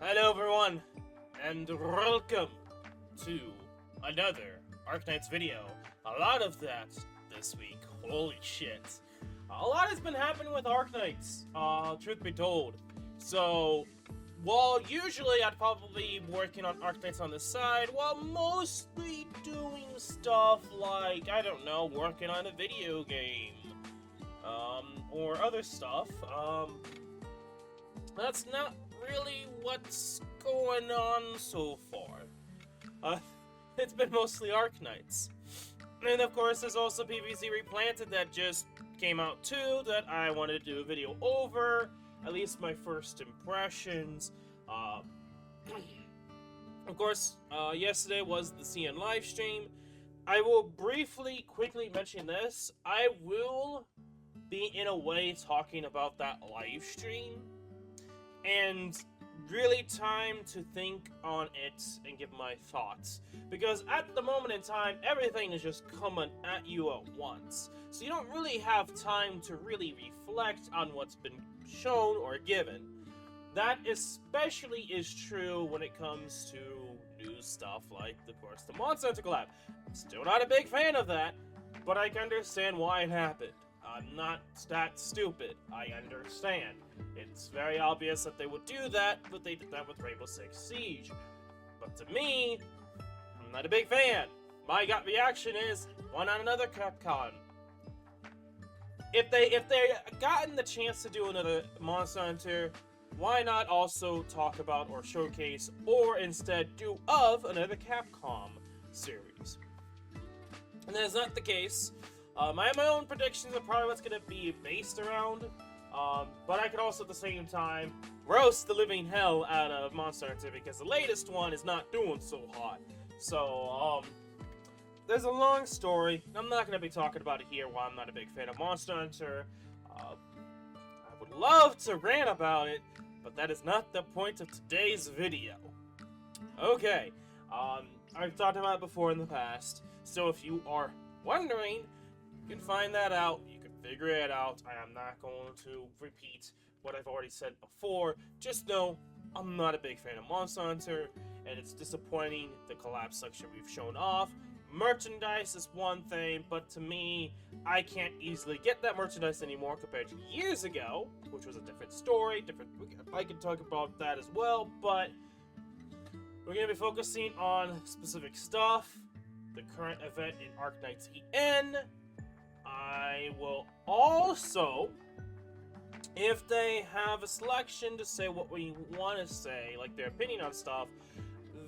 Hello everyone, and welcome to another Arknights video. A lot of that this week, holy shit. A lot has been happening with Arknights, truth be told. So, while usually I'd probably be working on Arknights on the side, while mostly doing stuff like, I don't know, working on a video game, or other stuff, that's not really what's going on so far. It's been mostly Arknights. And of course, there's also PvZ Replanted that just came out too, that I wanted to do a video over, at least my first impressions. Of course, yesterday was the CN livestream. I will quickly mention this. I will be, in a way, talking about that live stream, and really time to think on it and give my thoughts. Because at the moment in time, everything is just coming at you at once. So you don't really have time to really reflect on what's been shown or given. That especially is true when it comes to new stuff like, of course, the Monster Hunter collab. Still not a big fan of that, but I can understand why it happened. I'm not that stupid. I understand. It's very obvious that they would do that, but they did that with Rainbow Six Siege. But to me, I'm not a big fan. My gut reaction is, why not another Capcom? If they gotten the chance to do another Monster Hunter, why not also talk about or showcase, or instead do of another Capcom series? And that's not the case. I have my own predictions of probably what's going to be based around, but I could also at the same time roast the living hell out of Monster Hunter because the latest one is not doing so hot. So, there's a long story. I'm not going to be talking about it here while I'm not a big fan of Monster Hunter. I would love to rant about it, but that is not the point of today's video. Okay, I've talked about it before in the past, so if you are wondering, you can find that out, you can figure it out. I am not going to repeat what I've already said before. Just know, I'm not a big fan of Monster Hunter, and it's disappointing the collab section we've shown off. Merchandise is one thing, but to me, I can't easily get that merchandise anymore compared to years ago, which was a different story, I can talk about that as well, but we're going to be focusing on specific stuff, the current event in Arknights EN. I will also, if they have a selection to say what we want to say, like their opinion on stuff,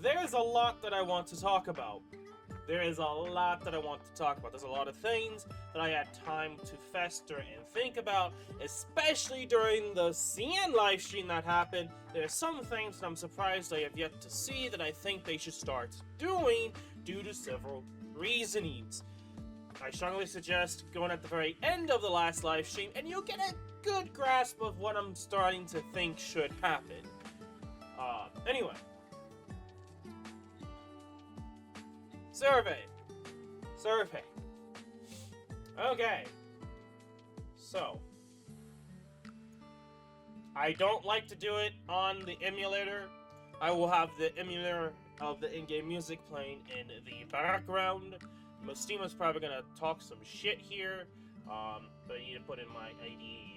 there's a lot that I want to talk about. There's a lot that I want to talk about. There's a lot of things that I had time to fester and think about, especially during the CN livestream that happened. There's some things that I'm surprised I have yet to see that I think they should start doing due to several reasonings. I strongly suggest going at the very end of the last live stream, and you'll get a good grasp of what I'm starting to think should happen. Anyway. Survey. Okay. So. I don't like to do it on the emulator. I will have the emulator of the in-game music playing in the background. Mustima's probably gonna talk some shit here, but I need to put in my ID.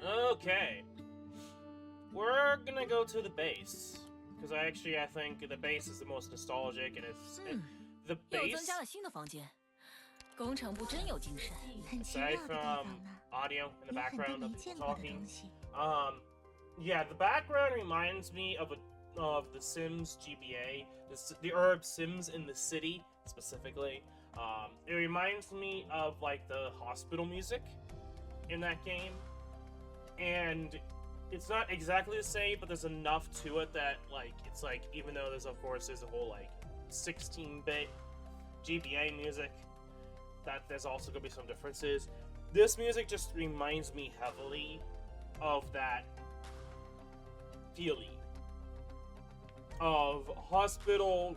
Okay. We're gonna go to the base. Because I think the base is the most nostalgic, and it's the base. Aside from audio in the background of people talking, yeah, the background reminds me of the Sims GBA, the Herb Sims in the city specifically. It reminds me of like the hospital music in that game, and it's not exactly the same, but there's enough to it that, like, it's like, even though there's a whole, like, 16-bit GBA music, that there's also gonna be some differences. This music just reminds me heavily of that feeling of hospital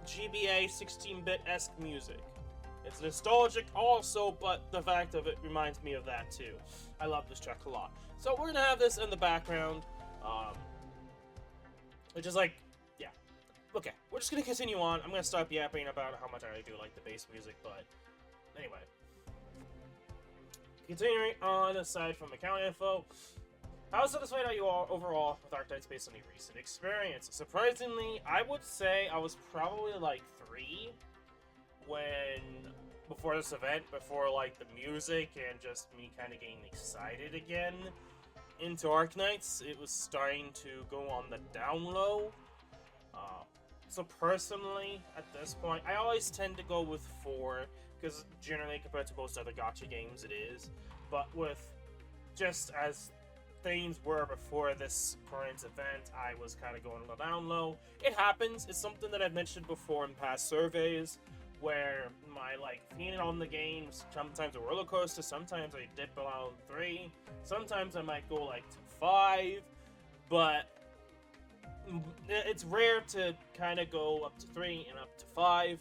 GBA 16-bit-esque music. It's nostalgic also, but the fact of it reminds me of that too. I love this track a lot. So we're gonna have this in the background, which is like, yeah. Okay, we're just gonna continue on. I'm gonna stop yapping about how much I do like the bass music, but anyway. Continuing on, aside from account info, how satisfied are you all overall with Arknights based on your recent experience? Surprisingly, I would say I was probably like 3 before this event, before like the music and just me kind of getting excited again into Arknights. It was starting to go on the down low. So personally, at this point, I always tend to go with 4, because generally compared to most other gacha games it is. But with just as things were before this current event, I was kind of going a little down low. It happens. It's something that I've mentioned before in past surveys, where my feeling on the games, sometimes a roller coaster, sometimes I dip around 3, sometimes I might go to 5, but it's rare to kind of go up to 3 and up to 5.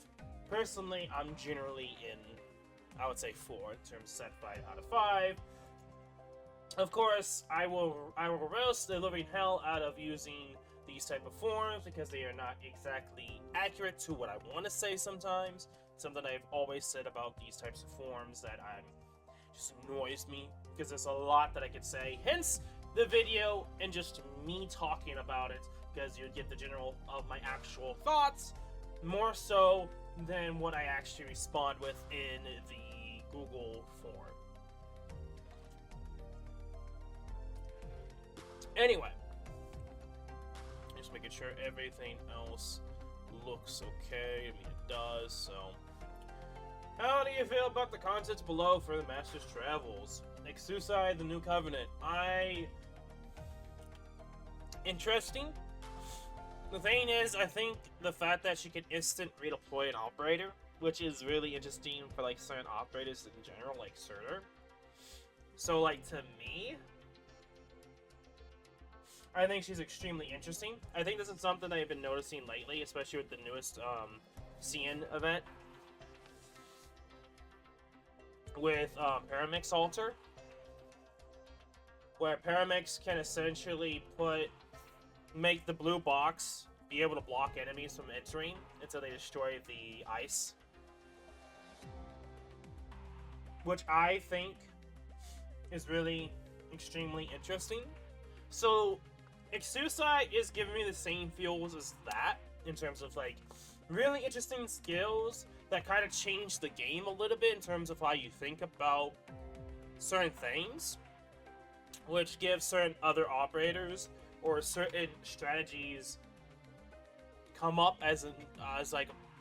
Personally, I'm generally in, I would say 4 in terms of set 5 out of 5. Of course, I will roast the living hell out of using these type of forms because they are not exactly accurate to what I want to say sometimes. Something I've always said about these types of forms that just annoys me because there's a lot that I could say. Hence the video and just me talking about it, because you'd get the general of my actual thoughts more so than what I actually respond with in the Google form. Anyway, just making sure everything else looks okay. I mean, it does, so. How do you feel about the contents below for the Master's Travels? Exusai, the New Covenant. Interesting. The thing is, I think the fact that she can instant redeploy an operator, which is really interesting for certain operators in general, like Surtur. So to me, I think she's extremely interesting. I think this is something I've been noticing lately, especially with the newest CN event with Paramix Alter, where Paramix can essentially make the blue box be able to block enemies from entering until they destroy the ice, which I think is really extremely interesting. So Exusai is giving me the same feels as that, in terms of really interesting skills that kind of change the game a little bit in terms of how you think about certain things, which gives certain other operators or certain strategies come up as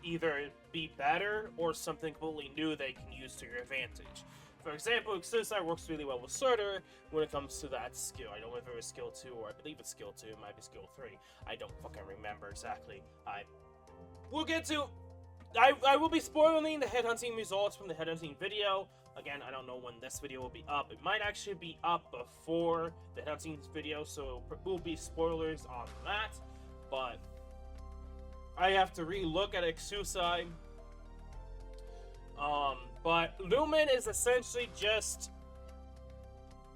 either be better or something completely new they can use to your advantage. For example, Exusai works really well with Surtur when it comes to that skill. I don't know if it was skill 2 or I believe it's skill 2, it might be skill 3. I don't fucking remember exactly. We'll get to... I will be spoiling the headhunting results from the headhunting video. Again, I don't know when this video will be up. It might actually be up before the headhunting video, so it will be spoilers on that. But I have to re-look at Exusai. But Lumen is essentially just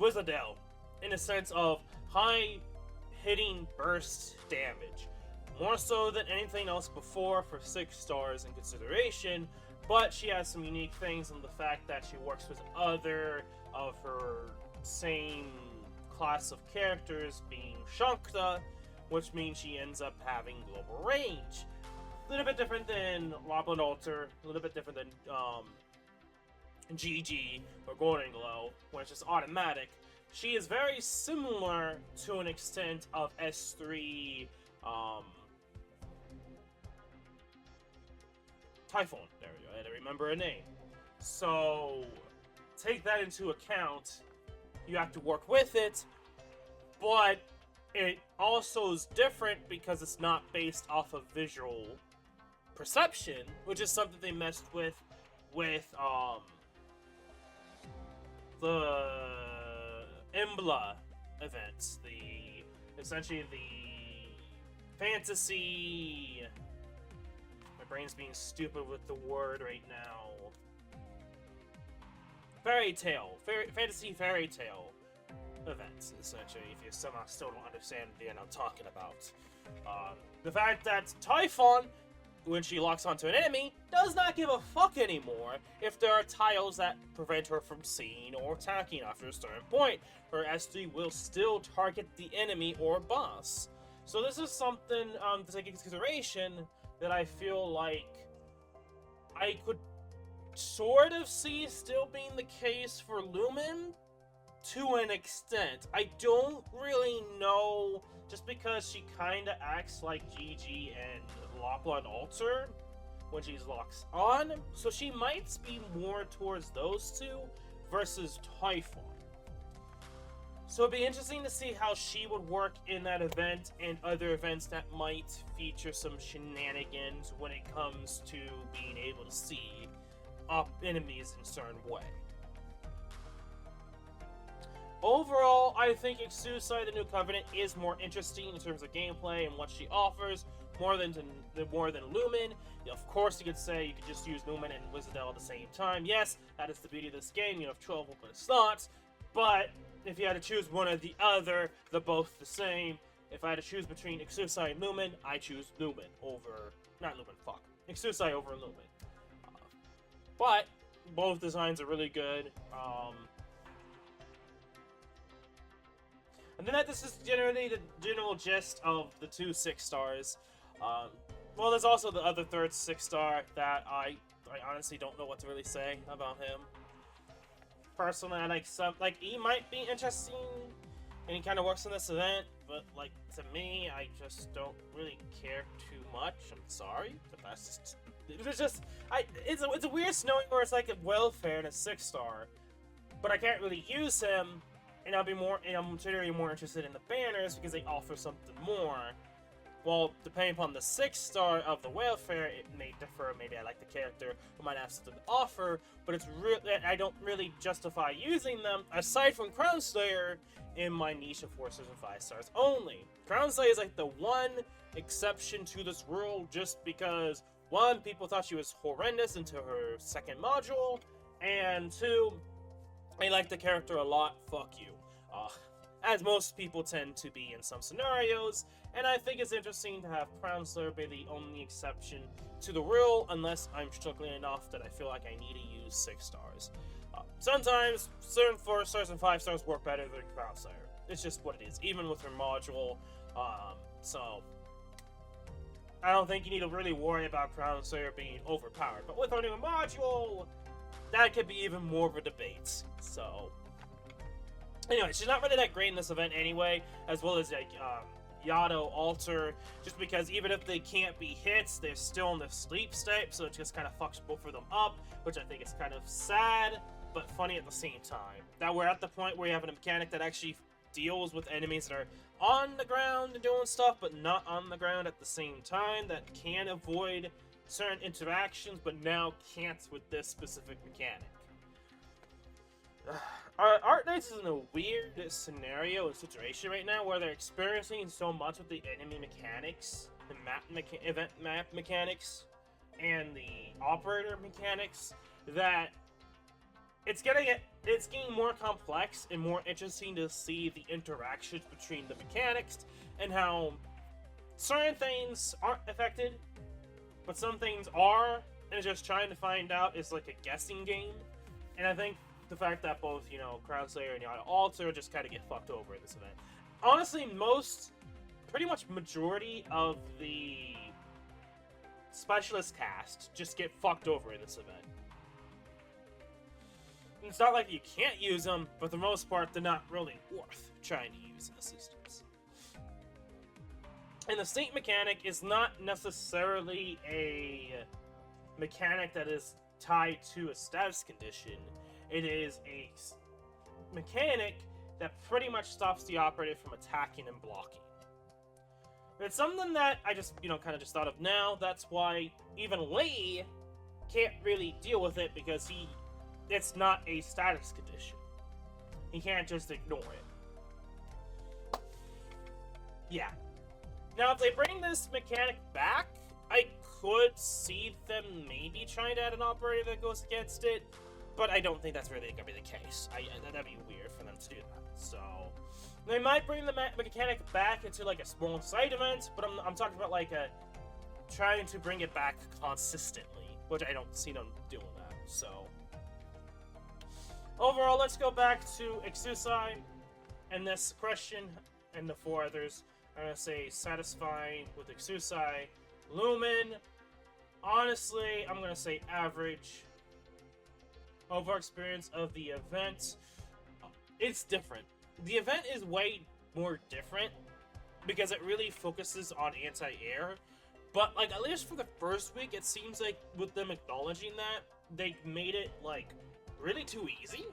Wizardell in a sense of high-hitting burst damage. More so than anything else before for 6 stars in consideration, but she has some unique things in the fact that she works with other of her same class of characters, being Shankta, which means she ends up having global range. A little bit different than Loblin Alter, a little bit different than GG or Golden Glow, where it's just automatic. She is very similar to an extent of S3 Typhoon. There we go. I had to remember her name. So take that into account. You have to work with it, but it also is different because it's not based off of visual perception, which is something they messed with the Embla event. Essentially the fantasy... My brain's being stupid with the word right now. Fantasy fairy tale events, essentially, if you somehow still don't understand the end I'm talking about. The fact that Typhon, when she locks onto an enemy, does not give a fuck anymore if there are tiles that prevent her from seeing or attacking after a certain point. Her S3 will still target the enemy or boss. So this is something to take into consideration that I feel like I could sort of see still being the case for Lumen to an extent. I don't really know, just because she kind of acts like Gigi and Lachlan Alter when she's locks on, so she might be more towards those two versus Typhon. So it'd be interesting to see how she would work in that event and other events that might feature some shenanigans when it comes to being able to see enemies in a certain way. Overall, I think Exusai the New Covenant is more interesting in terms of gameplay and what she offers, more than Lumen. Of course, you could say you could just use Lumen and Wizardel at the same time. Yes, that is the beauty of this game. You have 12 open slots, but if you had to choose one or the other, they're both the same. If I had to choose between Exusai and Lumen, I choose Lumen over... Not Lumen, fuck. Exusai over Lumen. But both designs are really good. And then this is generally the general gist of the two 6-stars. Well, there's also the other third 6-star that I honestly don't know what to really say about him. Personally, I like he might be interesting, and he kind of works in this event, but like to me, I just don't really care too much. I'm sorry, but that's just it's a weird snowing where it's like a welfare and a 6-star, but I can't really use him, and I'm generally more interested in the banners because they offer something more. Well, depending upon the 6-star of the welfare, it may differ. Maybe I like the character who might have something to offer, but it's I don't really justify using them, aside from Crown Slayer, in my niche of 4 stars and 5 stars only. Crown Slayer is like the one exception to this rule, just because, 1, people thought she was horrendous into her second module, and 2, I like the character a lot, fuck you. As most people tend to be in some scenarios, and I think it's interesting to have Crown Slayer be the only exception to the rule, unless I'm struggling enough that I feel like I need to use 6 stars. Sometimes certain 4 stars and 5 stars work better than Crown Slayer. It's just what it is, even with her module. So I don't think you need to really worry about Crown Slayer being overpowered. But with her new module, that could be even more of a debate. So anyway, she's not really that great in this event anyway, as well as like Yado Alter, just because even if they can't be hits, they're still in the sleep state, so it just kind of fucks both of them up, which I think is kind of sad, but funny at the same time. That we're at the point where you have a mechanic that actually deals with enemies that are on the ground and doing stuff, but not on the ground at the same time, that can avoid certain interactions, but now can't with this specific mechanic. Arknights is in a weird scenario and situation right now where they're experiencing so much with the enemy mechanics, the event map mechanics, and the operator mechanics, that it's getting more complex and more interesting to see the interactions between the mechanics and how certain things aren't affected, but some things are, and just trying to find out is like a guessing game. And I think the fact that both, Crown Slayer and Yada Alter just kind of get fucked over in this event. Honestly, pretty much majority of the specialist cast just get fucked over in this event. It's not like you can't use them, but for the most part, they're not really worth trying to use in the systems. And the Saint mechanic is not necessarily a mechanic that is tied to a status condition. It is a mechanic that pretty much stops the operator from attacking and blocking. It's something that I just, kind of just thought of now. That's why even Lee can't really deal with it, because it's not a status condition. He can't just ignore it. Yeah. Now, if they bring this mechanic back, I could see them maybe trying to add an operator that goes against it, but I don't think that's really going to be the case. That'd be weird for them to do that. So, they might bring the mechanic back into like a small side event, but I'm talking about like trying to bring it back consistently, which I don't see them doing that. So, overall, let's go back to Exusai and this question and the 4 others. I'm going to say satisfying with Exusai. Lumen, honestly, I'm going to say average. Overall experience of the event, it's different. The event is way more different because it really focuses on anti-air. But, like, at least for the first week, it seems like with them acknowledging that, they made it, like, really too easy.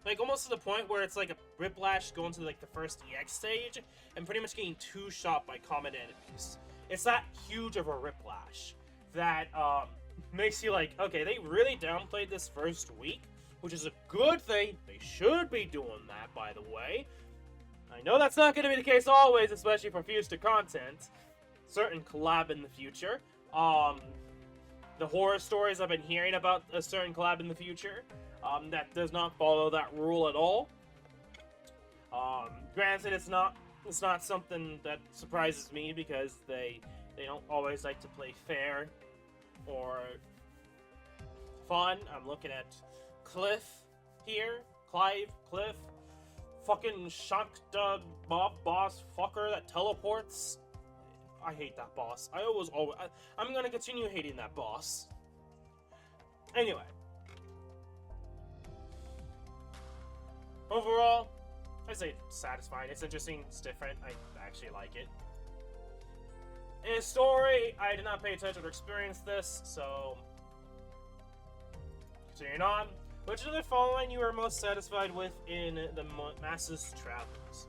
Like, almost to the point where it's like a Whiplash going to, like, the first EX stage and pretty much getting 2-shot by common enemies. It's that huge of a Whiplash that, makes you like, okay, they really downplayed this first week, which is a good thing. They should be doing that, by the way. I know that's not going to be the case always, especially for future content. Certain collab in the future. The horror stories I've been hearing about a certain collab in the future, that does not follow that rule at all. Granted, it's not something that surprises me because they don't always like to play fair or fun. I'm looking at Cliff here, Cliff, fucking Shankta mob boss fucker that teleports. I hate that boss. I'm gonna continue hating that boss. Anyway. Overall, I say satisfying. It's interesting, it's different, I actually like it. In story, I did not pay attention to experience this, so... Continuing on. Which of the following you are most satisfied with in the Masses Travels?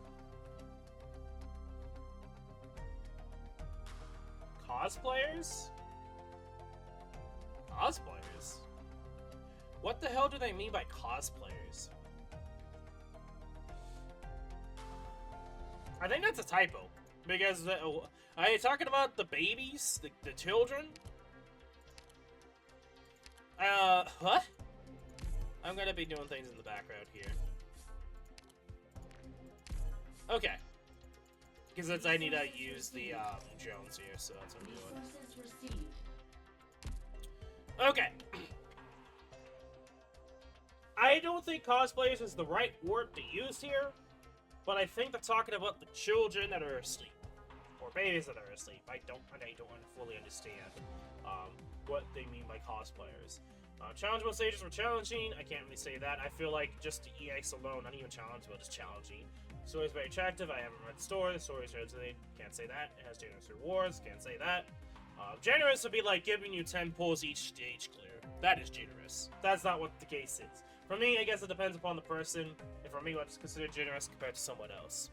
Cosplayers? Cosplayers? What the hell do they mean by cosplayers? I think that's a typo. Because, are you talking about the babies? The children? What? I'm gonna be doing things in the background here. Okay. Because I need to use the, Jones here, so that's what I'm doing. Okay. I don't think cosplayers is the right word to use here, but I think they're talking about the children that are asleep. Or babies that are asleep. I don't fully understand, what they mean by cosplayers. Challenge mode stages were challenging. I can't really say that. I feel like just the EX alone, not even challenge mode, is challenging. Story is very attractive. I haven't read the story. The story is relatively, can't say that. It has generous rewards. Can't say that. Generous would be like giving you 10 pulls each stage clear. That is generous. That's not what the case is. For me, I guess it depends upon the person. And for me, what's considered generous compared to someone else.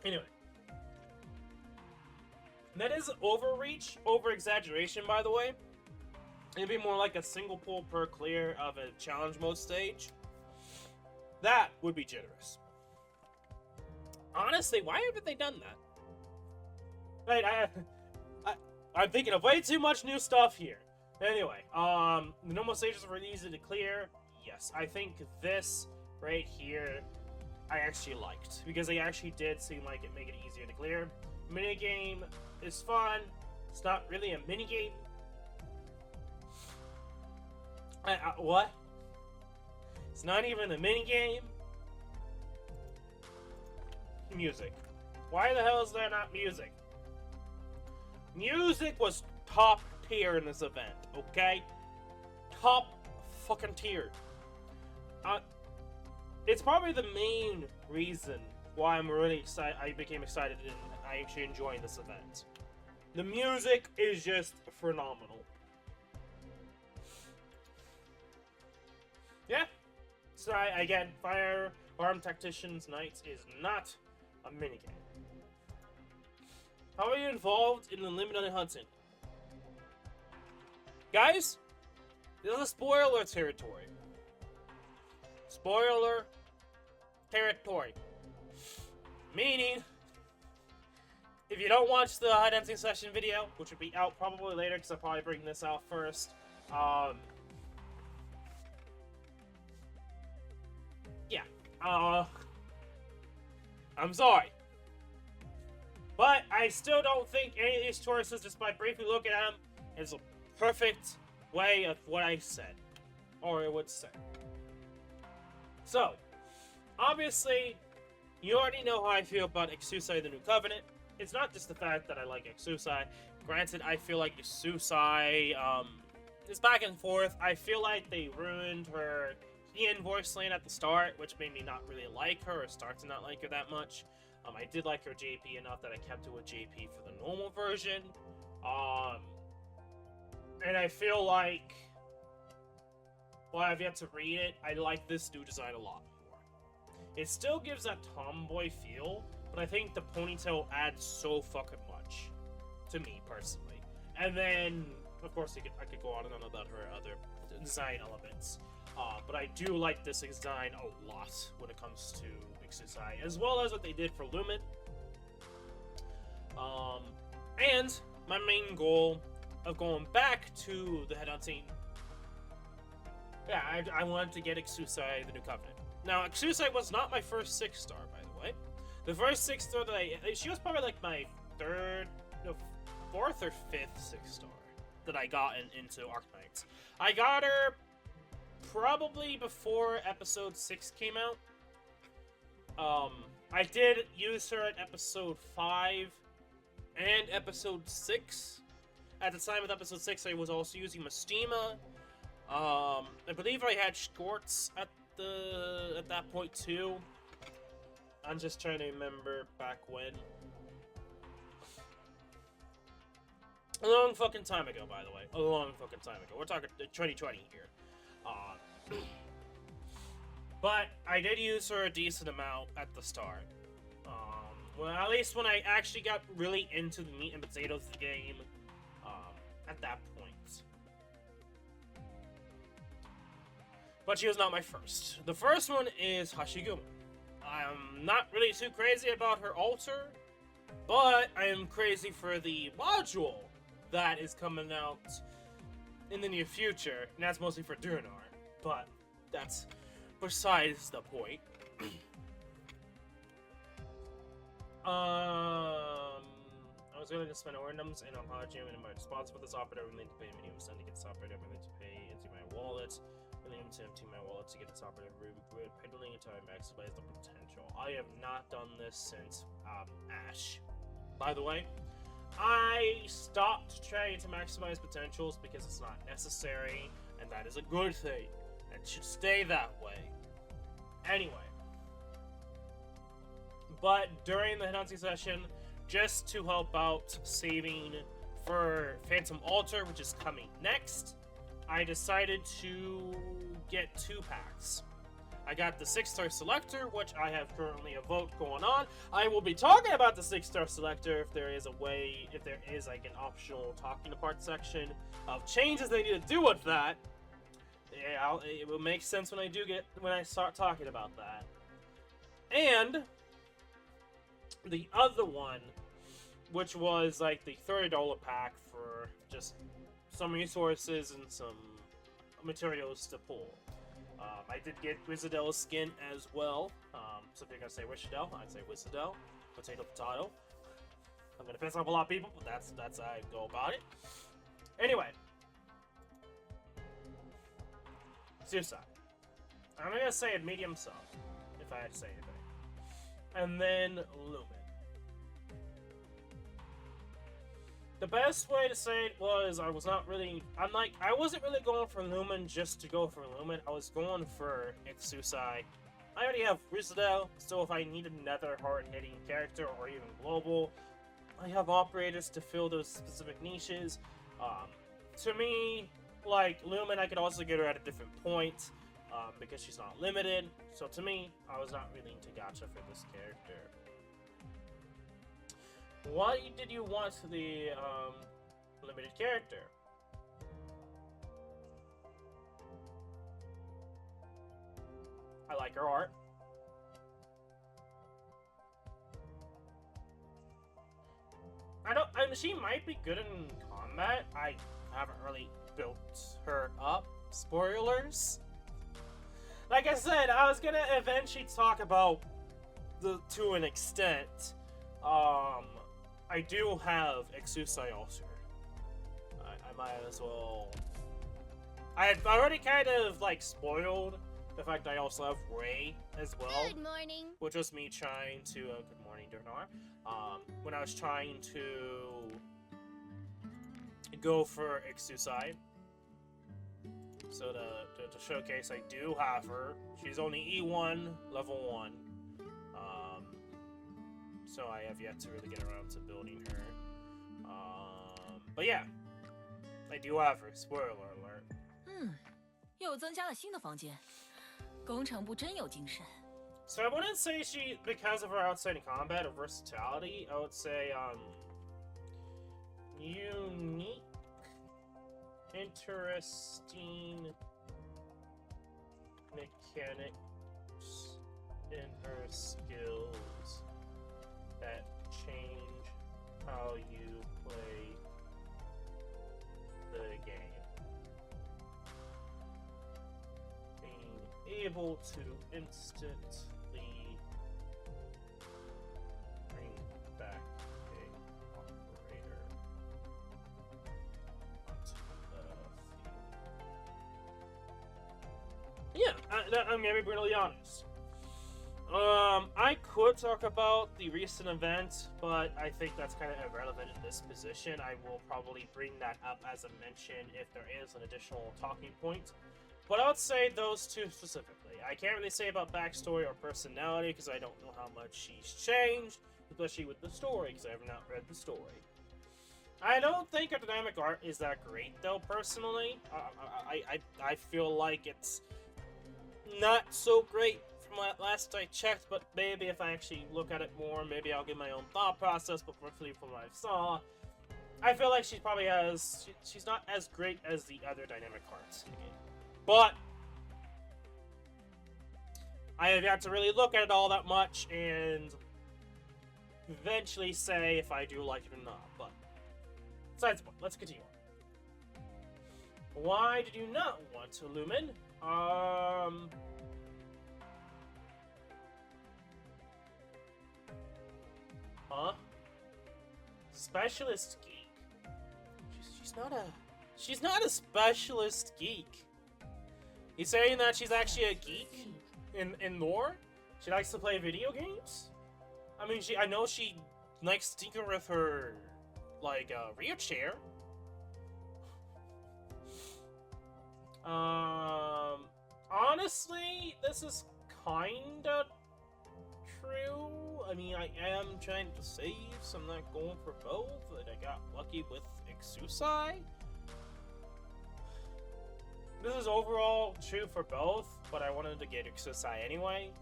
Anyway. That is overreach, over-exaggeration, by the way. It'd be more like a single pull per clear of a challenge mode stage. That would be generous. Honestly, why haven't they done that? Right, I'm thinking of way too much new stuff here. Anyway, the normal stages are really easy to clear. Yes, I think this right here I actually liked. Because they actually did seem like it made it easier to clear. Minigame is fun. It's not really a minigame. What? It's not even a minigame? Music. Why the hell is there not music? Music was top tier in this event, okay? Top fucking tier. It's probably the main reason why I'm really excited. I became excited and I actually enjoying this event. The music is just phenomenal. Yeah. So again, Firearm Tactician's Knights is not a minigame. How are you involved in the limited hunting? Guys, this is a spoiler territory. Spoiler territory. Meaning, if you don't watch the dancing session video, which would be out probably later because I'll probably bring this out first, yeah, I'm sorry. But I still don't think any of these choices, just by briefly looking at them, is a perfect way of what I said, or I would say. So, obviously, you already know how I feel about Ixusai the New Covenant. It's not just the fact that I like Ixusai. Granted, I feel like Ixusai is back and forth. I feel like they ruined her Ian voice line at the start, which made me not really like her, or start to not like her that much. I did like her JP enough that I kept it with JP for the normal version. And I feel like, while I've yet to read it, I like this new design a lot more. It still gives that tomboy feel, but I think the ponytail adds so fucking much to me personally. And then, of course, I could go on and on about her other design elements. But I do like this design a lot when it comes to Ixusai, as well as what they did for Lumen. And my main goal of going back to the headhunting, yeah, I wanted to get Ixusai the New Covenant. Now, Ixusai was not my first 6-star, by the way. The first 6-star that she was probably like my fourth or fifth 6-star that I got into Arknights. I got her probably before episode 6 came out. I did use her at episode 5 and episode 6. At the time of episode 6, I was also using Mystima. I believe I had Shorts at that point too. I'm just trying to remember back when. A long fucking time ago, by the way. A long fucking time ago. We're talking 2020 here. But I did use her a decent amount at the start. Well, at least when I actually got really into the meat and potatoes of the game, at that point. But she was not my first. The first one is Hashiguma. I'm not really too crazy about her altar, but I am crazy for the module that is coming out in the near future, and that's mostly for Durnar, but that's besides the point. I was willing to spend ornaments and apology and am I responsible for this operator? I'm willing to pay minimum sum to get this operator. I'm willing to pay into my wallet. I'm willing to empty my wallet to get this operator room. We're pedaling until I maximize the potential. I have not done this since Ash. By the way, I stopped trying to maximize potentials because it's not necessary, and that is a good thing. It should stay that way. Anyway. But during the Hinansi session, just to help out saving for Phantom Altar, which is coming next, I decided to get 2 packs. I got the 6-star selector, which I have currently a vote going on. I will be talking about the 6-star selector if there is like an optional talking apart section of changes they need to do with that. Yeah, it will make sense when I start talking about that. And the other one, which was like the $30 pack for just some resources and some materials to pull. I did get Wizardel's skin as well. So if you're gonna say Wishadel, I'd say Wizardel. Potato. I'm gonna piss off a lot of people, but that's how I go about it. Anyway. Suicide. I'm gonna say a medium sub, if I had to say anything. And then Lumen. The best way to say it was I wasn't really going for Lumen just to go for Lumen. I was going for Ixusai. I already have Rizadel, so if I need another hard-hitting character or even global, I have operators to fill those specific niches. To me, like Lumen, I could also get her at a different point because she's not limited. So to me, I was not really into gacha for this character. Why did you want the limited character? I like her art. she might be good in combat. I haven't really built her up. Spoilers. Like I said, I was gonna eventually talk about to an extent. I do have Exusai also. I might as well. I've already kind of like spoiled the fact I also have Ray as well. Good morning. Which was me trying to. Good morning, Durnar. When I was trying to go for Exusai. So to showcase, I do have her. She's only E1, level 1. So I have yet to really get around to building her. But yeah, I do have her. Spoiler alert. 又增加了新的房间，工程部真有精神。 So I wouldn't say she, because of her outstanding combat or versatility, I would say, unique, interesting mechanics in her skills that change how you play the game. Being able to instantly bring back a operator onto the field. Yeah, I'm gonna be brutally honest. I could talk about the recent event, but I think that's kind of irrelevant in this position. I will probably bring that up as a mention if there is an additional talking point. But I would say those two specifically. I can't really say about backstory or personality because I don't know how much she's changed, especially with the story because I have not read the story. I don't think her dynamic art is that great though, personally. I feel like it's not so great from last I checked, but maybe if I actually look at it more, maybe I'll get my own thought process, but roughly from what I saw, I feel like she probably has... She's not as great as the other dynamic arts in the game. But I have yet to really look at it all that much and eventually say if I do like it or not. But besides the point, let's continue on. Why did you not want to Lumen? Specialist geek. She's not a specialist geek. He's saying that she's actually a geek in lore? She likes to play video games? I mean, I know she likes to tinker with her, like, rear chair. Honestly, this is kinda true. I mean, I am trying to save, so I'm not going for both, but I got lucky with Exusai. This is overall true for both, but I wanted to get Exusai anyway.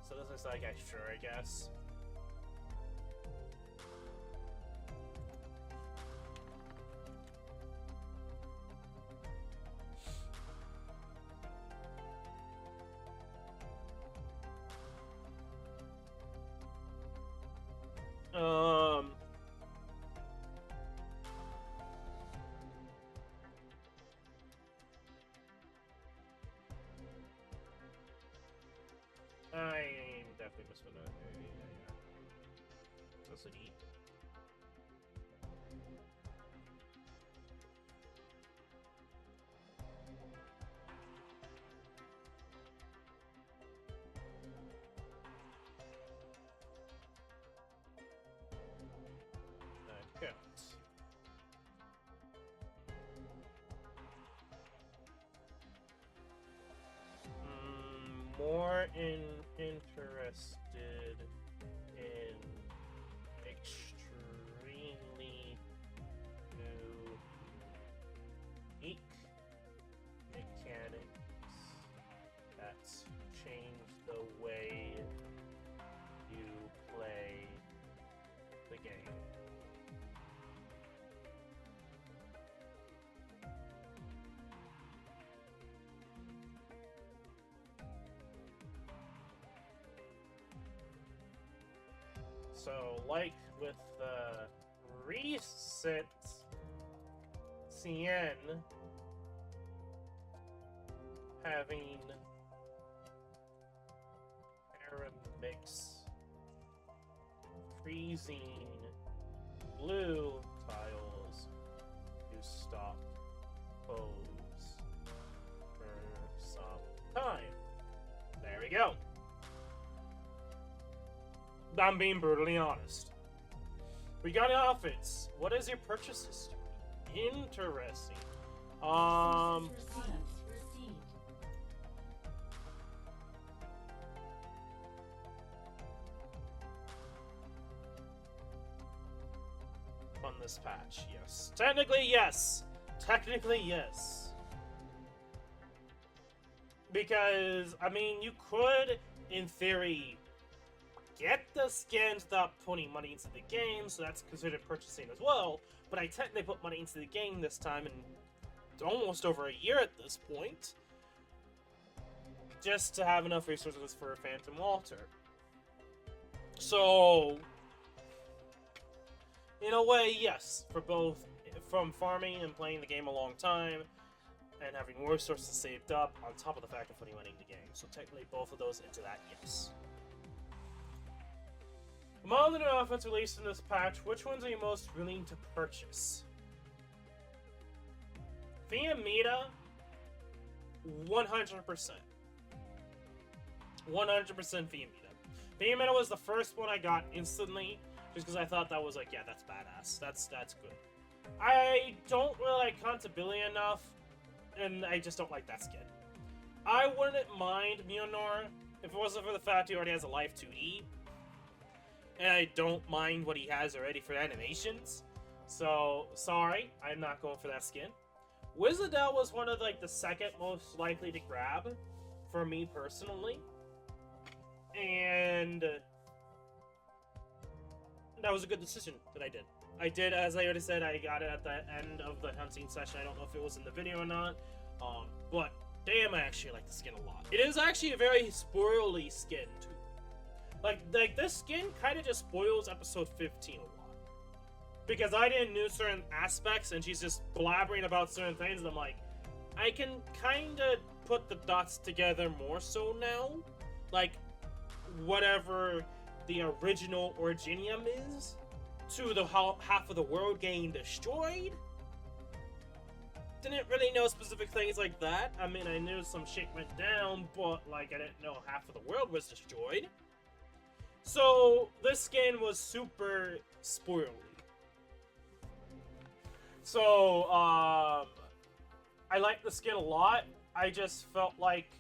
So this is like extra, I guess. I'm definitely missing that. Yeah. That's an E. That counts. More interested in extremely unique mechanics that change the way you play the game. So, like with the recent CN having Aramix freezing blue tiles to stop foes for some time. There we go. I'm being brutally honest. We got an outfits. What is your purchase history? Interesting. On this patch, yes. Technically, yes. Technically, yes. Because, I mean, you could, in theory, get the skin without putting money into the game, so that's considered purchasing as well. But I technically put money into the game this time, and it's almost over a year at this point, just to have enough resources for Phantom Walter. So, in a way, yes, for both from farming and playing the game a long time, and having more resources saved up, on top of the fact of putting money into the game. So technically, both of those into that, yes. Among the new offense released in this patch, which ones are you most willing to purchase? Fiametta, 100%. 100% Fiametta. Fiametta was the first one I got instantly, just because I thought that was like, yeah, that's badass. That's good. I don't really like Contability enough, and I just don't like that skin. I wouldn't mind Mjolnir if it wasn't for the fact he already has a Life 2E. And I don't mind what he has already for animations. So, sorry, I'm not going for that skin. Wizardell was one of like the second most likely to grab for me personally. And that was a good decision that I did. I did, as I already said, I got it at the end of the hunting session. I don't know if it was in the video or not. But damn, I actually like the skin a lot. It is actually a very spoily skin too. Like this skin kind of just spoils episode 15 a lot. Because I didn't know certain aspects, and she's just blabbering about certain things, and I'm like, I can kind of put the dots together more so now. Like, whatever the original Originium is, to the half of the world getting destroyed. Didn't really know specific things like that. I mean, I knew some shit went down, but, like, I didn't know half of the world was destroyed. So, this skin was super spoily. So, I like the skin a lot. I just felt like,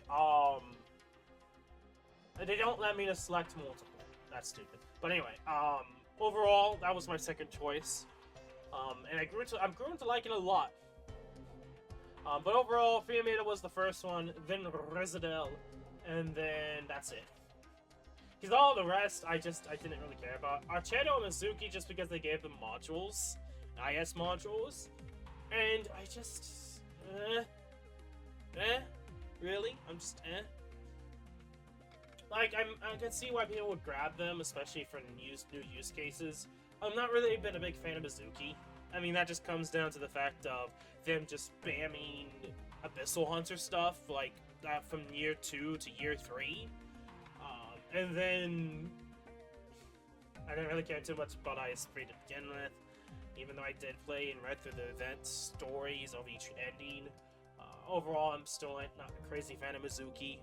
they don't let me to select multiple. That's stupid. But anyway, overall, that was my second choice. And I'm growing to like it a lot. But overall, Fiametta was the first one, then Residel, and then that's it. Because all the rest, I didn't really care about. Archedo and Mizuki, just because they gave them modules, IS modules, and I just, really? I'm just, Like, I can see why people would grab them, especially for new use cases. I'm not really been a big fan of Mizuki. I mean, that just comes down to the fact of them just spamming Abyssal Hunter stuff, like, from year 2 to year 3. And then I didn't really care too much about IS3 to begin with, even though I did play and read through the event stories of each ending. Overall, I'm still not a crazy fan of Mizuki.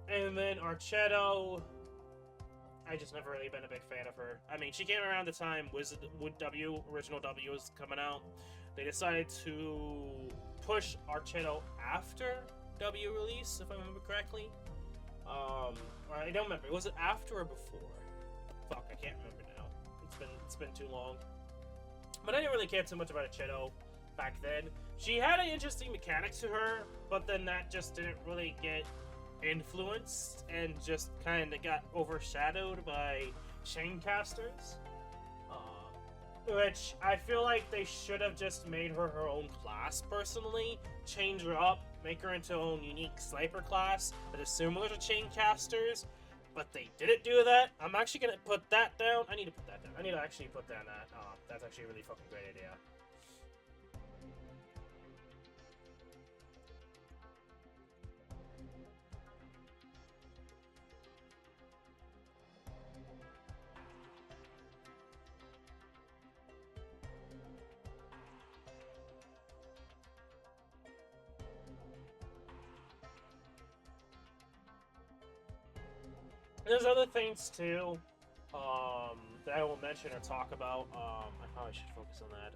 And then Archedo, I just never really been a big fan of her. I mean, she came around the time original W was coming out. They decided to push Archedo after W release, if I remember correctly. I don't remember. Was it after or before? Fuck, I can't remember now. It's been too long. But I didn't really care too much about Archedo back then. She had an interesting mechanic to her, but then that just didn't really get influenced and just kind of got overshadowed by Chaincasters. Which I feel like they should have just made her own class personally, change her up, make her into her own unique sniper class that is similar to Chaincasters, but they didn't do that. I'm actually gonna put that down. I need to put that down. I need to actually put down that. That's actually a really fucking great idea. There's other things too, that I will mention or talk about. I probably should focus on that.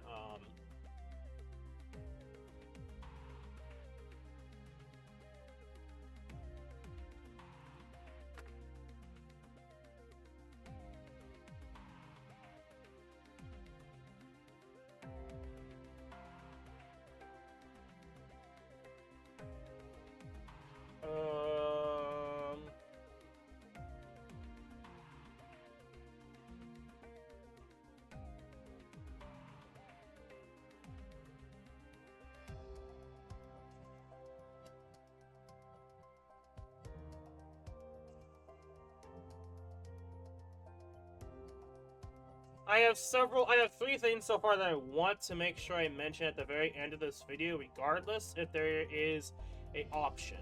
I have 3 things so far that I want to make sure I mention at the very end of this video, regardless if there is an option.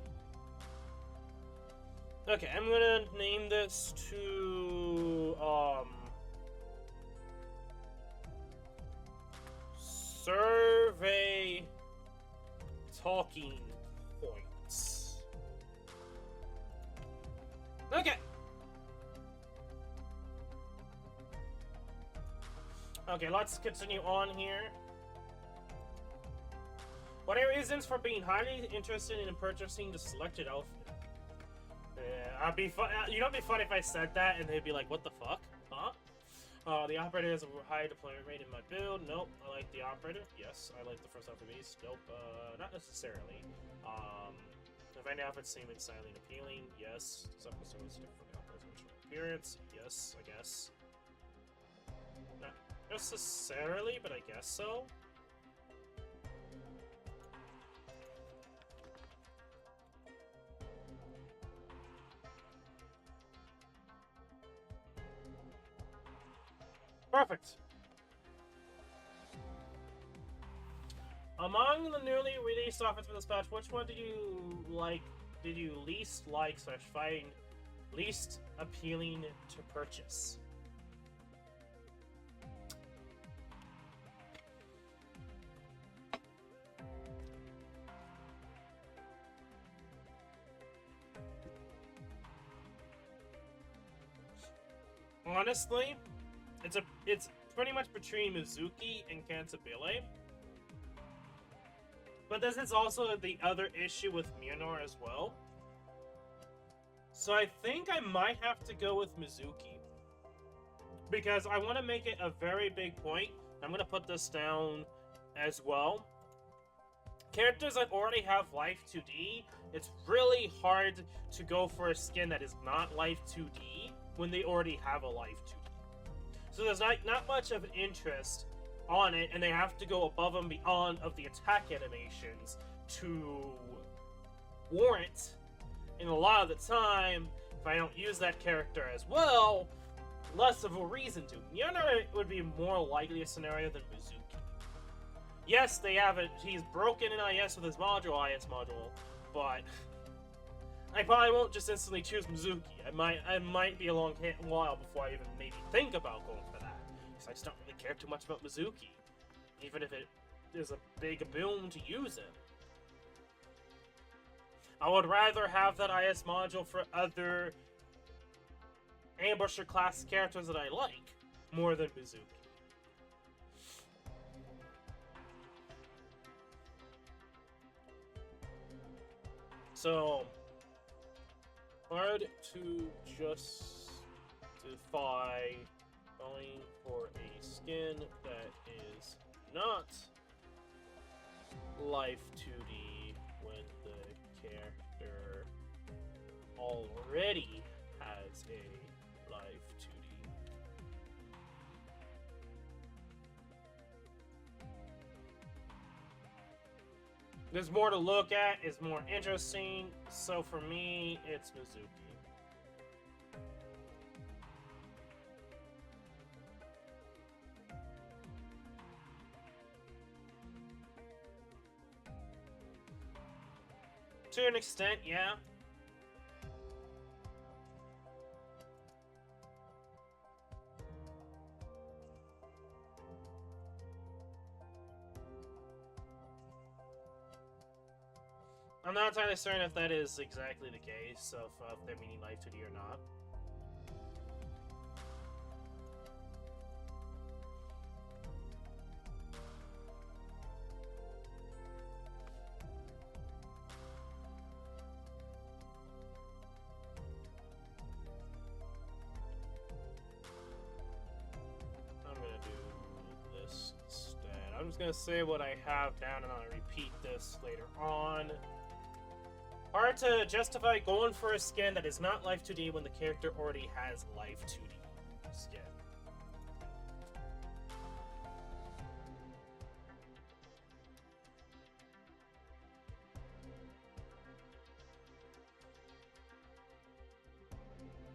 Okay, I'm gonna name this to, survey talking points. Okay. Okay, let's continue on here. What are your reasons for being highly interested in purchasing the selected outfit? I'd be fun. You know, it'd be funny if I said that and they'd be like, "What the fuck, huh?" The operator has a high deployment rate in my build. Nope. I like the operator. Yes, I like the first outfit beast. Nope. Not necessarily. If any outfit seem silently appealing, yes. Some episodes different from the operator's original appearance. Yes, I guess. Not necessarily, but I guess so. Perfect. Among the newly released offense for this patch, which one did you like? Did you least like / find least appealing to purchase? Honestly, it's pretty much between Mizuki and Cantabile. But this is also the other issue with Myanmar as well. So I think I might have to go with Mizuki. Because I want to make it a very big point. I'm going to put this down as well. Characters that already have Life 2D, it's really hard to go for a skin that is not Life 2D when they already have a Life 2D. So there's not much of an interest on it, and they have to go above and beyond of the attack animations to warrant. And a lot of the time, if I don't use that character as well, less of a reason to. Myanmar would be more likely a scenario than Mizuki. Yes, they have it. He's broken in IS with his IS module, but I probably won't just instantly choose Mizuki. I might be a long while before I even maybe think about going for that, because I just don't really care too much about Mizuki, even if it is a big boon to use it. I would rather have that IS module for other ambusher class characters that I like more than Mizuki. So hard to justify going for a skin that is not Life 2D when the character already has a Life 2D. There's more to look at, it's more interesting, so for me, it's Mizuki. To an extent, yeah. I'm not entirely certain if that is exactly the case, of they're meaning life 2D or not. I'm gonna do this instead. I'm just gonna say what I have down and I'll repeat this later on. Hard to justify going for a skin that is not Life 2D when the character already has Life 2D skin.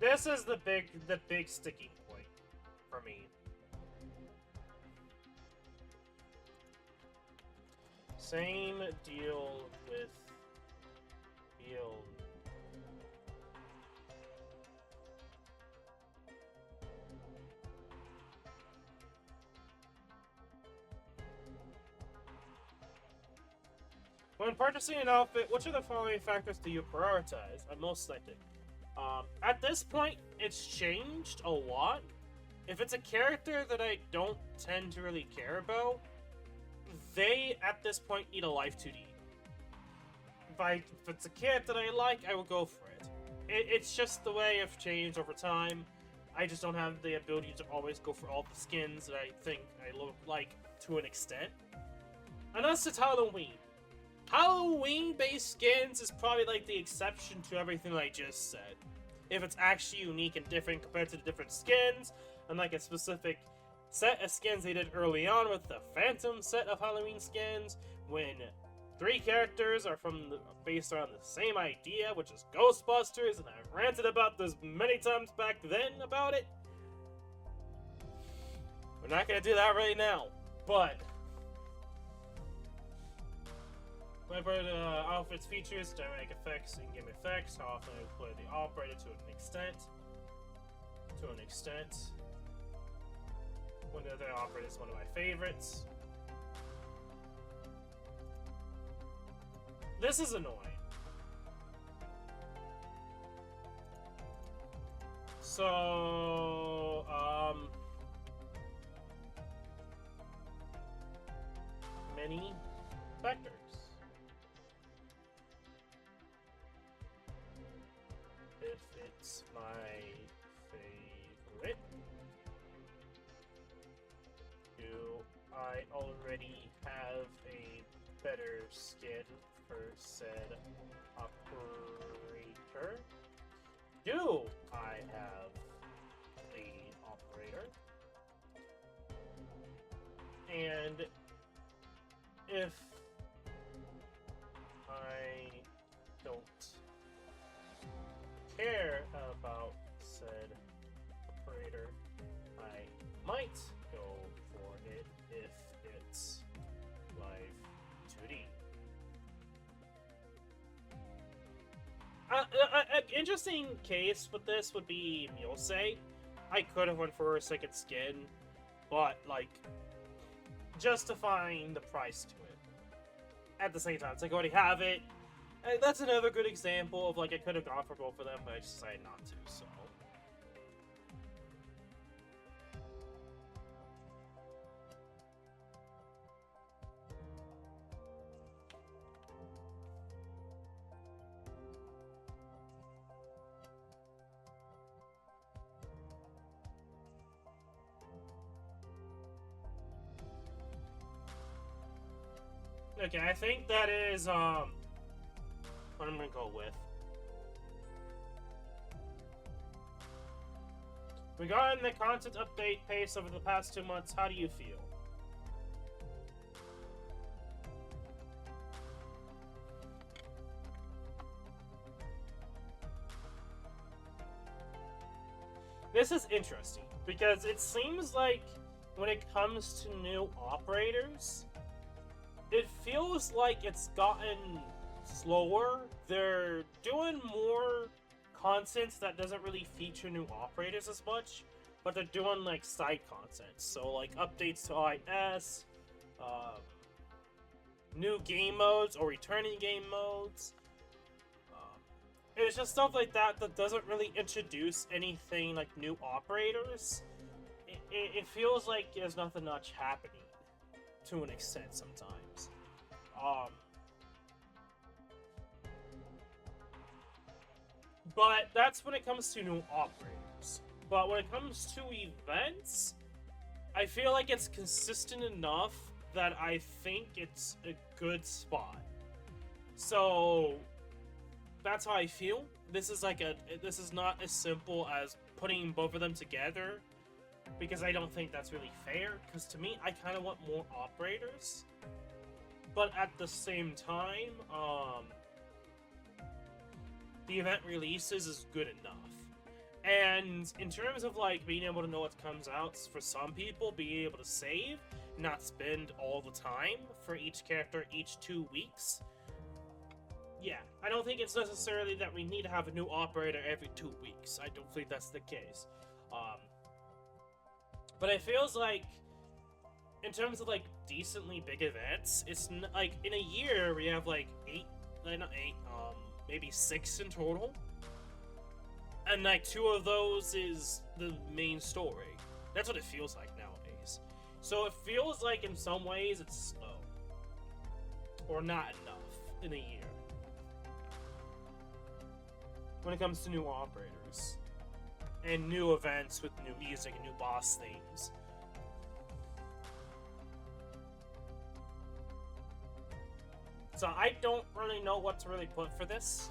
This is the big sticking point for me. Same deal with build. When purchasing an outfit, which of the following factors do you prioritize? I'm most selective. At this point, it's changed a lot. If it's a character that I don't tend to really care about, they, at this point, need a Life 2D. If it's a character that I like, I will go for it. It's just the way I've changed over time. I just don't have the ability to always go for all the skins that I think I look like to an extent. Unless it's Halloween. Halloween-based skins is probably like the exception to everything I just said. If it's actually unique and different compared to the different skins, unlike a specific set of skins they did early on with the Phantom set of Halloween skins, when 3 characters are based on the same idea, which is Ghostbusters, and I've ranted about this many times back then about it. We're not gonna do that right now, but whenever the outfit's features, dynamic effects, and game effects, how often I play the operator to an extent. One of the operator is one of my favorites. This is annoying. So, many factors. If it's my favorite, do I already have a better skin for said operator? Do I have the operator? And if I don't care about said operator, I might go for it if it's Live 2D. An interesting case with this would be Mulesay. I could have went for a second skin, but like justifying the price to it. At the same time, it's like I already have it. That's another good example of like I could have gone for both of them, but I just decided not to. So. Okay, I think that is, what I'm gonna go with. Regarding the content update pace over the past 2 months, how do you feel? This is interesting, because it seems like when it comes to new operators, it feels like it's gotten slower. They're doing more content that doesn't really feature new operators as much, but they're doing like side content. So like updates to IS, new game modes or returning game modes. It's just stuff like that that doesn't really introduce anything like new operators. It feels like there's nothing much happening to an extent sometimes. But that's when it comes to new operators. But when it comes to events, I feel like it's consistent enough that I think it's a good spot. So that's how I feel. This is not as simple as putting both of them together, because I don't think that's really fair. Because to me, I kind of want more operators, but at the same time, the event releases is good enough. And in terms of like being able to know what comes out for some people, being able to save, not spend all the time for each character each 2 weeks. Yeah, I don't think it's necessarily that we need to have a new operator every 2 weeks. I don't think that's the case. But it feels like, in terms of like decently big events, it's like in a year we have like maybe 6 in total, and like 2 of those is the main story. That's what it feels like nowadays. So it feels like in some ways it's slow, or not enough in a year when it comes to new operators and new events with new music and new boss themes. So I don't really know what to really put for this.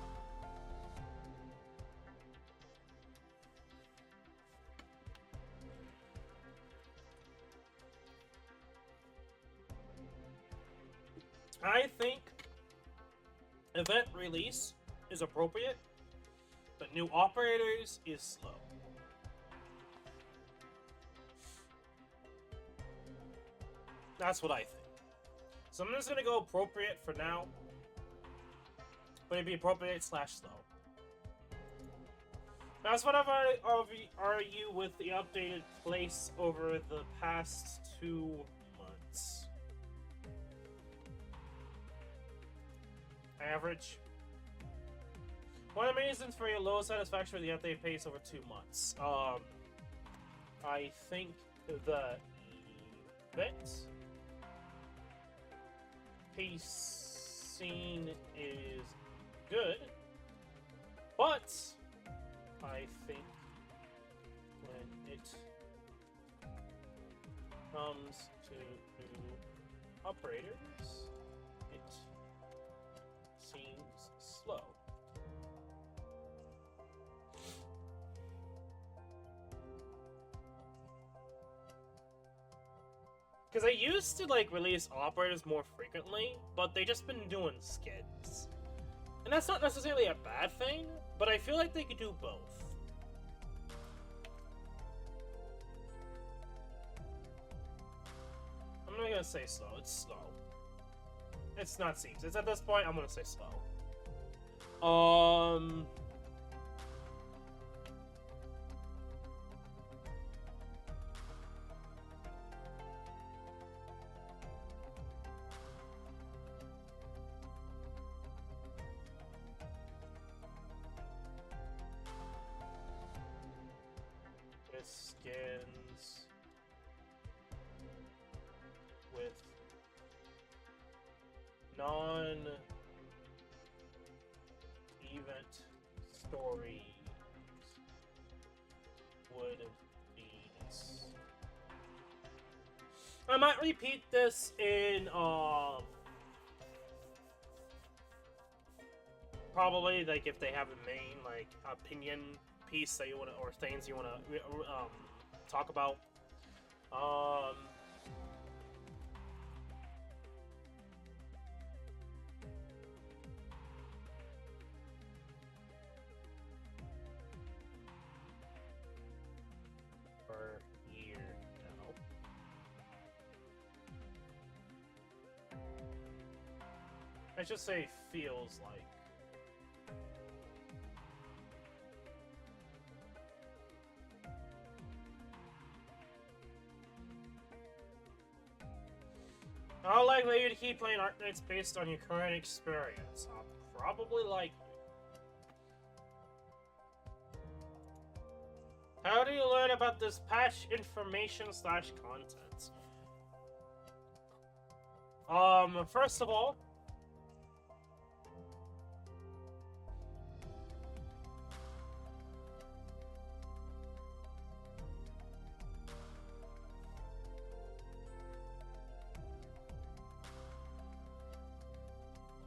I think event release is appropriate, but new operators is slow. That's what I think. So I'm just gonna go appropriate for now, but it'd be appropriate / slow. That's what I've argue with the updated place over the past 2 months. Average. One of the reasons for your low satisfaction with the update pace over 2 months. I think the event pacing is good, but I think when it comes to new operators, it seems slow. Because I used to like release operators more frequently, but they just been doing skins. And that's not necessarily a bad thing, but I feel like they could do both. I'm not gonna say slow, it's slow. It's not seems. It's at this point, I'm gonna say slow. Skins with non-event stories would be. I might repeat this in probably like if they have a main like opinion piece that you want to, or things you want to talk about. Per year now. I should say feels like. How likely are you to keep playing Arknights based on your current experience? Probably likely. How do you learn about this patch information / content? First of all,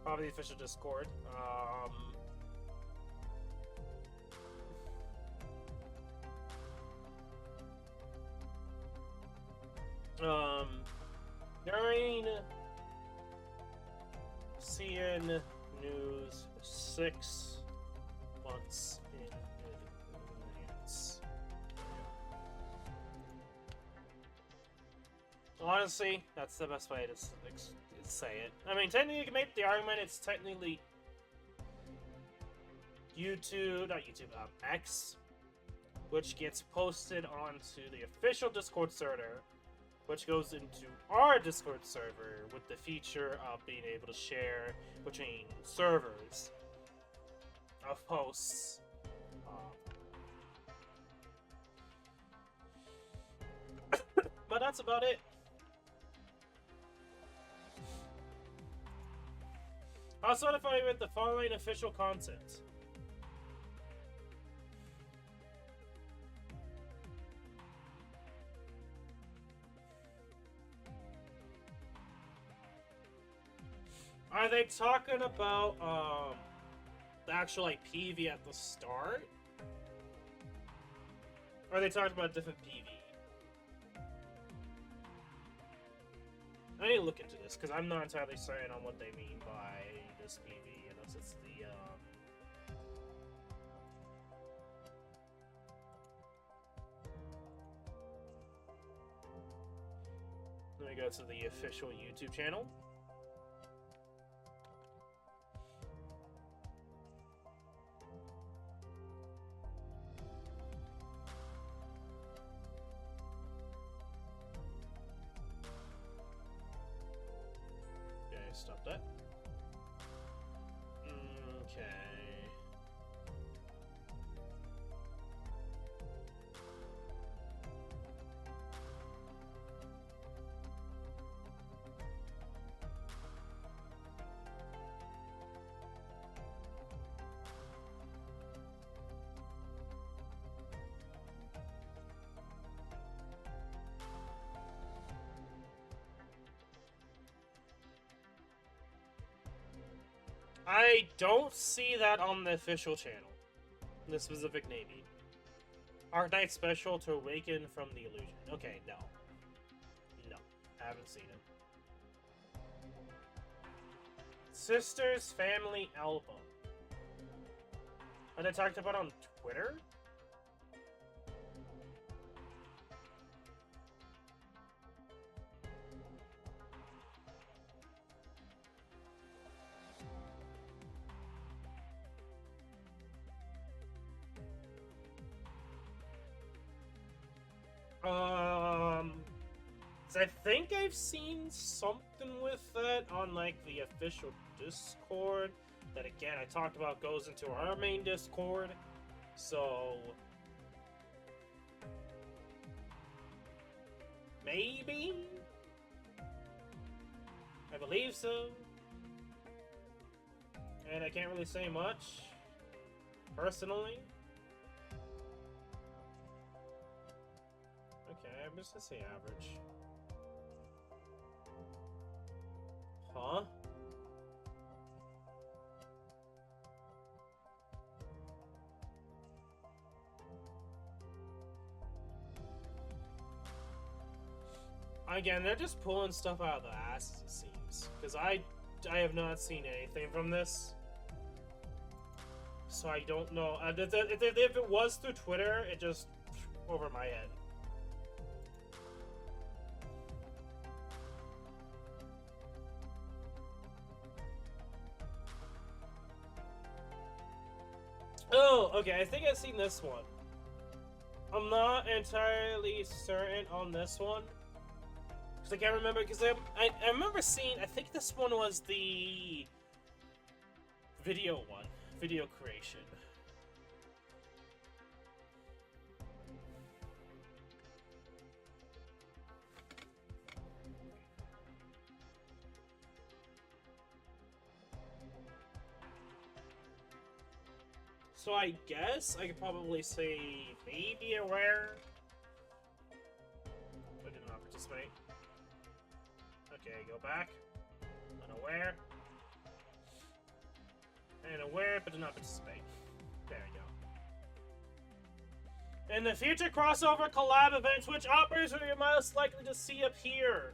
probably the official Discord. During CN News 6 months in advance. Honestly, that's the best way to say it. I mean, technically, you can make the argument it's technically X, which gets posted onto the official Discord server, which goes into our Discord server with the feature of being able to share between servers of posts. But that's about it. Also, notify you with the following official content. Are they talking about the actual like PV at the start? Or are they talking about a different PV? I need to look into this because I'm not entirely certain on what they mean by this PV, unless it's the Let me go to the official YouTube channel. Stop that. Okay. I don't see that on the official channel. The specific naming. Arknights special to awaken from the illusion. Okay, no. No. I haven't seen it. Sister's Family Album. Are they talked about on Twitter? I think I've seen something with that on, like, the official Discord. That, again, I talked about goes into our main Discord. So... maybe? I believe so. And I can't really say much, personally. Okay, I'm just gonna say average. Huh? Again, they're just pulling stuff out of the ass, it seems. Because I have not seen anything from this. So I don't know. If it was through Twitter, it just over my head. Okay, I think I've seen this one. I'm not entirely certain on this one. Because I can't remember, because I remember seeing, I think this one was the video one. Video creation. So I guess I could probably say maybe aware, but did not participate. Okay, go back. Unaware. And aware, but did not participate. There we go. In the future crossover collab events, which operators are you most likely to see appear?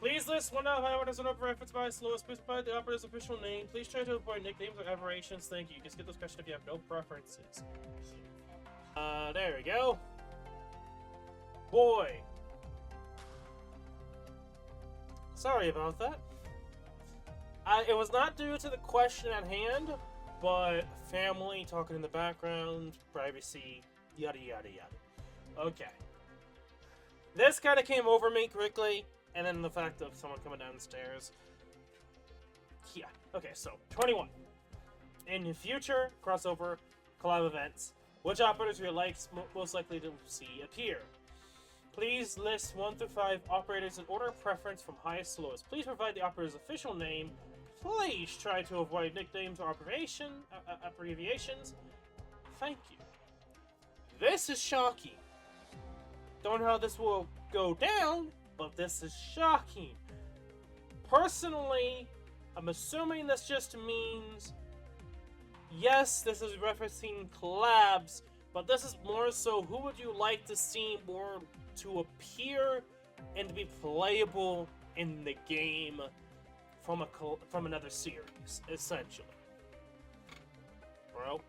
Please list one of operators and over reference by slowest. Please provide the operator's official name. Please try to avoid nicknames or aberrations. Thank you. You can skip this question if you have no preferences. There we go. Boy. Sorry about that. It was not due to the question at hand, but family talking in the background, privacy, yada yada yada. Okay. This kind of came over me quickly. And then the fact of someone coming down the stairs. Yeah. Okay, so 21. In future crossover collab events, which operators are you most likely to see appear? Please list 1 through 5 operators in order of preference from highest to lowest. Please provide the operator's official name. Please try to avoid nicknames or abbreviations. Thank you. This is shocking. Don't know how this will go down, but this is shocking. Personally, I'm assuming this just means, yes, this is referencing collabs, but this is more so who would you like to see more to appear and to be playable in the game from another series, essentially. Bro,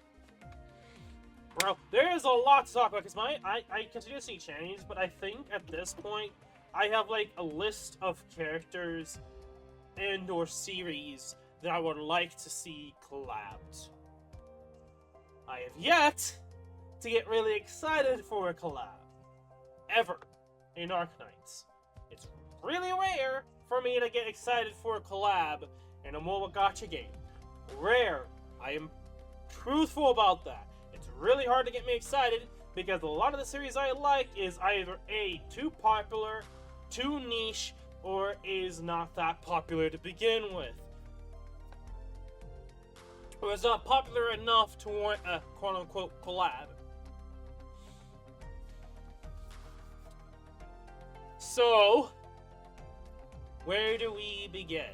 there is a lot to talk about, because I continue to see changes, but I think at this point, I have like a list of characters and or series that I would like to see collabed. I have yet to get really excited for a collab. Ever. In Arknights. It's really rare for me to get excited for a collab in a mobile gacha game. Rare. I am truthful about that. It's really hard to get me excited because a lot of the series I like is either A, too popular, too niche, or is not that popular to begin with. Or is not popular enough to warrant a quote-unquote collab. So, where do we begin?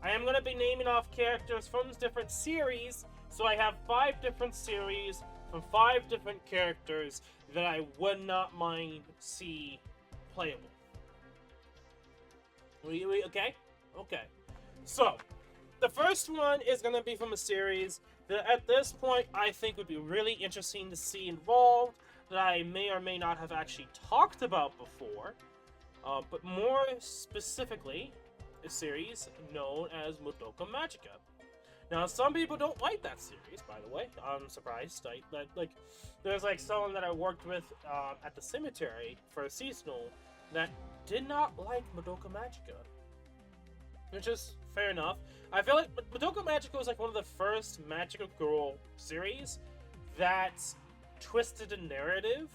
I am going to be naming off characters from different series, so I have 5 different series from 5 different characters that I would not mind see playable. Okay? Okay. So, the first one is going to be from a series that at this point I think would be really interesting to see involved, that I may or may not have actually talked about before, but more specifically, a series known as Madoka Magica. Now, some people don't like that series, by the way. I'm surprised. There's like someone that I worked with at the cemetery for a seasonal that did not like Madoka Magica, which is fair enough. I feel like Madoka Magica was like one of the first Magical Girl series that twisted a narrative.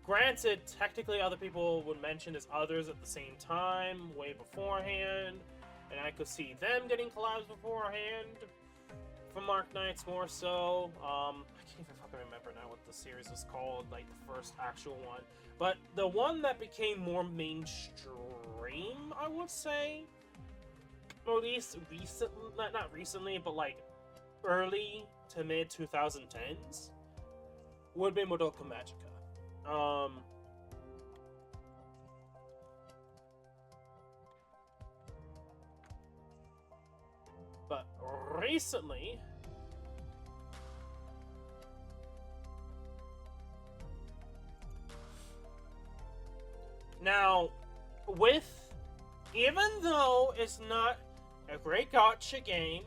Granted, technically other people would mention as others at the same time, way beforehand, and I could see them getting collabs beforehand from Arknights more so. I can't even fucking remember now what the series was called, like the first actual one. But the one that became more mainstream, I would say, or at least not recently, but like early to mid 2010s, would be Madoka Magica. But recently, now, even though it's not a great gacha game,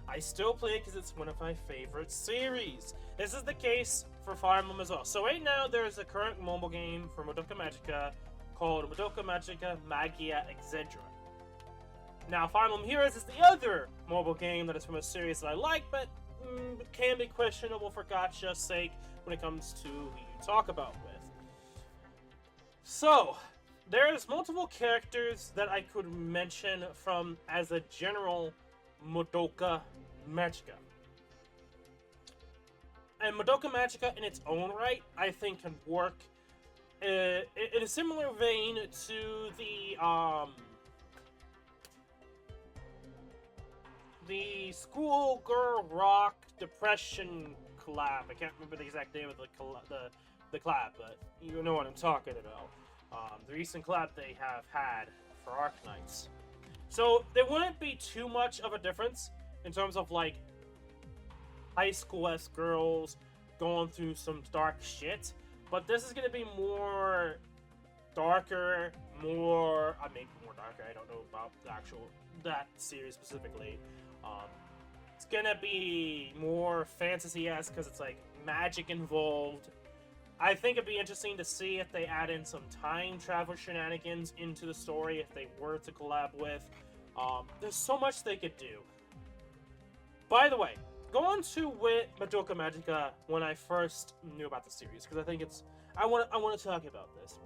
I still play it because it's one of my favorite series. This is the case for Fire Emblem as well. So right now, there's a current mobile game for Madoka Magica called Madoka Magica Magia Exedra. Now, Fire Emblem Heroes is the other mobile game that is from a series that I like, but can be questionable for gacha's sake when it comes to who you talk about with. So, there's multiple characters that I could mention from as a general Madoka Magica. And Madoka Magica in its own right, I think can work in a similar vein to the Schoolgirl Rock Depression collab. I can't remember the exact name of the collab, but you know what I'm talking about. The recent collab they have had for Arknights. So there wouldn't be too much of a difference in terms of like high school-esque girls going through some dark shit, but this is gonna be more darker, more darker. I don't know about that series specifically. It's gonna be more fantasy-esque because it's like magic involved. I think it'd be interesting to see if they add in some time travel shenanigans into the story if they were to collab with. There's so much they could do. By the way, going to with Madoka Magica when I first knew about the series, because I think I want to talk about this.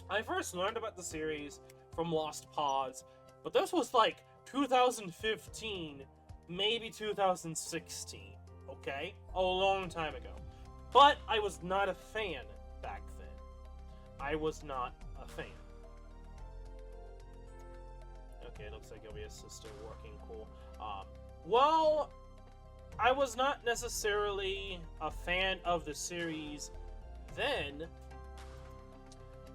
I first learned about the series from Lost Pause, but this was like 2015, maybe 2016, okay? A long time ago. But I was not a fan back then. I was not a fan. Okay, it looks like OBS is still working. Cool. Well, I was not necessarily a fan of the series then.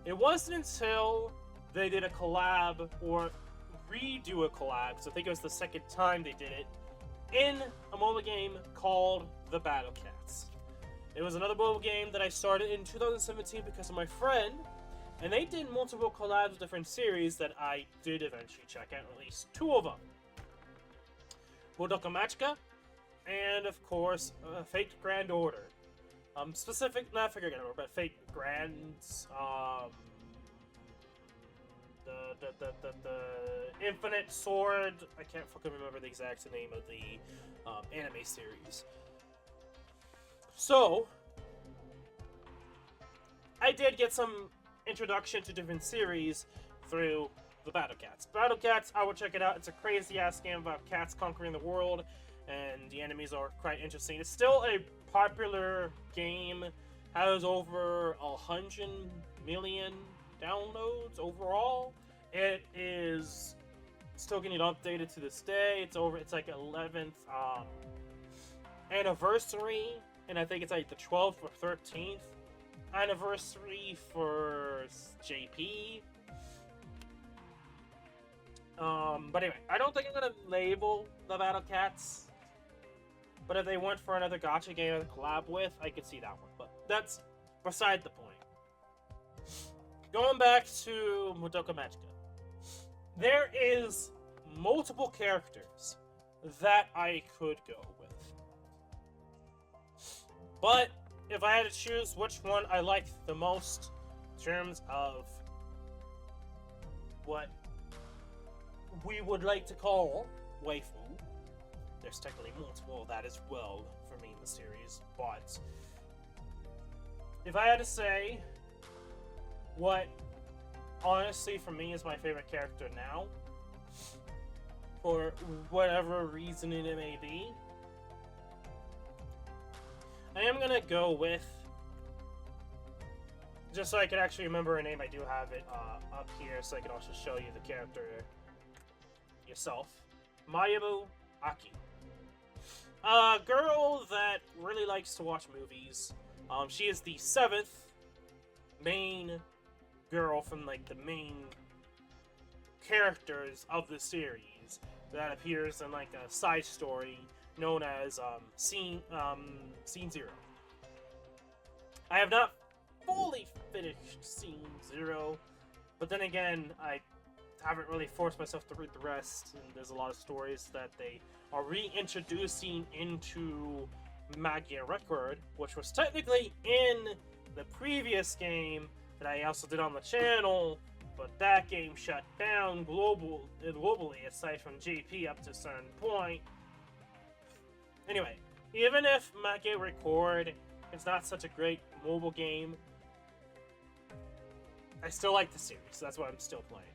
It wasn't until they did a collab, or redo a collab, because I think it was the second time they did it, in a mobile game called The Battle Cats. It was another mobile game that I started in 2017 because of my friend, and they did multiple collabs with different series that I did eventually check out, at least 2 of them. Madoka Magica, and of course, Fate Grand Order. Not Fate Grand Order, but Fate Grand's, the Infinite Sword. I can't fucking remember the exact name of the anime series. So, I did get some introduction to different series through the Battle Cats. Battle Cats, I will check it out. It's a crazy-ass game about cats conquering the world, and the enemies are quite interesting. It's still a popular game, has over 100 million downloads overall. It is still getting updated to this day. It's like 11th anniversary, and I think it's like the 12th or 13th anniversary for JP. But anyway, I don't think I'm gonna label the Battle Cats. But if they went for another gacha game to collab with, I could see that one. But that's beside the point. Going back to Madoka Magica. There is multiple characters that I could go with. But if I had to choose which one I liked the most in terms of what we would like to call waifu, there's technically multiple of that as well for me in the series, but if I had to say what honestly for me is my favorite character now, for whatever reason it may be, I am gonna go with, just so I can actually remember her name, I do have it up here so I can also show you the character yourself. Mayabu Aki. A girl that really likes to watch movies. She is the 7th main girl from like the main characters of the series that appears in like a side story known as Scene Zero. I have not fully finished Scene Zero, but then again, I haven't really forced myself to read the rest, and there's a lot of stories that they are reintroducing into Magia Record, which was technically in the previous game that I also did on the channel, but that game shut down globally, aside from GP up to a certain point. Anyway, even if Magia Record is not such a great mobile game, I still like the series, so that's why I'm still playing it.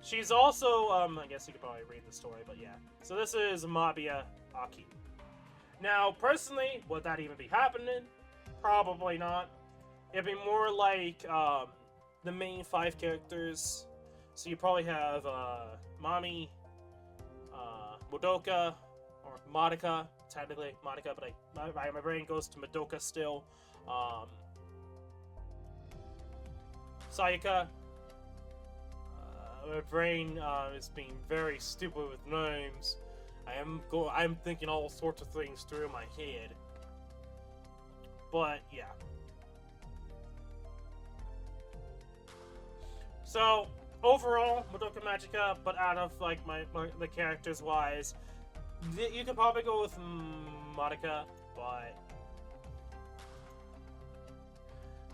She's also, I guess you could probably read the story, but yeah. So this is Mabia Aki. Now, personally, would that even be happening? Probably not. It'd be more like, the main 5 characters. So you probably have, Mami, Madoka, or Madoka, technically Madoka, but my brain goes to Madoka still. Sayaka. My brain is being very stupid with names. I'm thinking all sorts of things through my head. But yeah. So overall, Madoka Magica, but out of like the characters wise, you could probably go with Madoka, but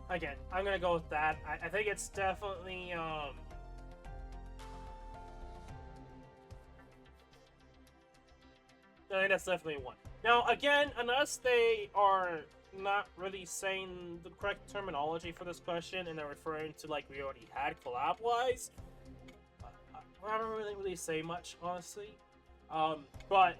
again, I'm gonna go with that. I think it's definitely I think that's definitely one. Now, again, unless they are not really saying the correct terminology for this question and they're referring to like we already had collab-wise, I don't really say much, honestly. But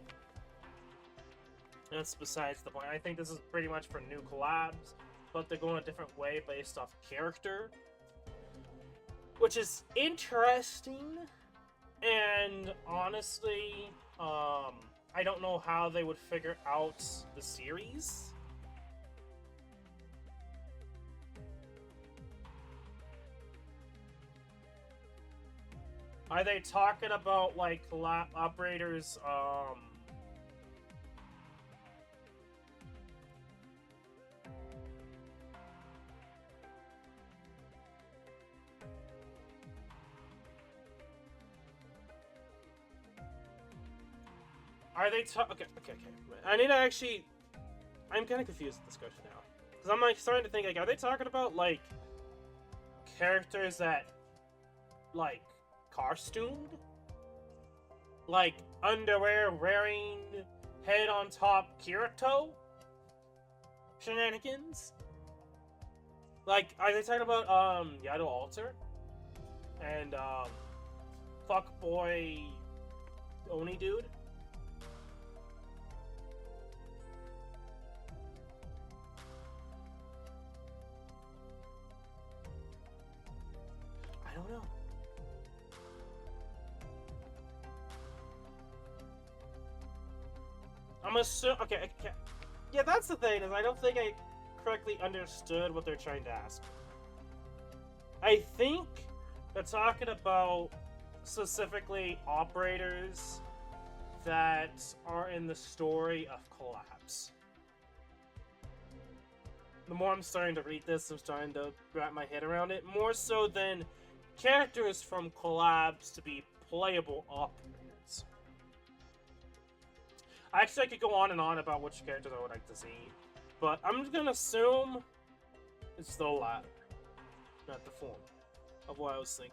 that's besides the point. I think this is pretty much for new collabs, but they're going a different way based off character, which is interesting. And honestly, I don't know how they would figure out the series. Are they talking about like collab operators? Are they okay. I need to actually. I'm kind of confused with this question now, because I'm like starting to think like, are they talking about like characters that like costumed, like underwear wearing, head on top Kirito shenanigans? Like, are they talking about Yado Alter and fuckboy Oni dude? I don't know. I'm assuming. Okay. Yeah, that's the thing, is I don't think I correctly understood what they're trying to ask. I think they're talking about specifically operators that are in the story of Collapse. The more I'm starting to read this, I'm starting to wrap my head around it, more so than characters from Collabs to be playable operators. Actually, I could go on and on about which characters I would like to see, but I'm just gonna assume it's the latter, not the former, of what I was thinking.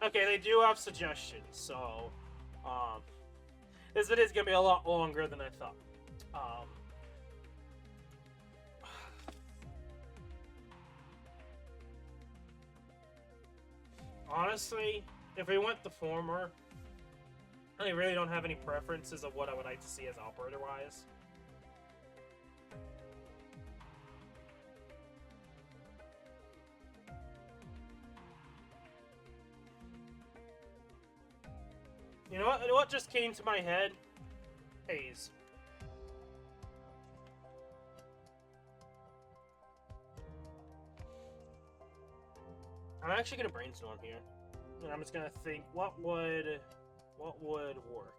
Okay, they do have suggestions, so this video is gonna be a lot longer than I thought. Honestly, if we went the former, I really don't have any preferences of what I would like to see as operator-wise. You know what just came to my head? Haze. I'm actually gonna brainstorm here, and I'm just gonna think what would work.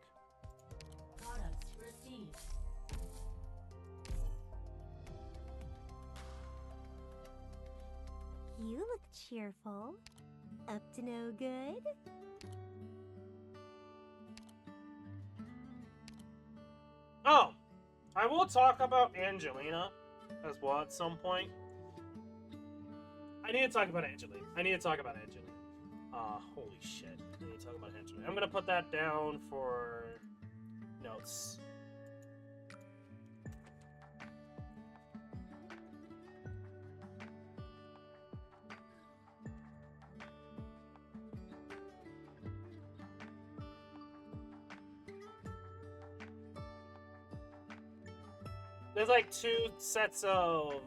Products received. look cheerful. Up to no good? Oh, I will talk about Angelina as well at some point. I need to talk about Angelina. Holy shit. I need to talk about Angelina. I'm gonna put that down for notes. There's like 2 sets of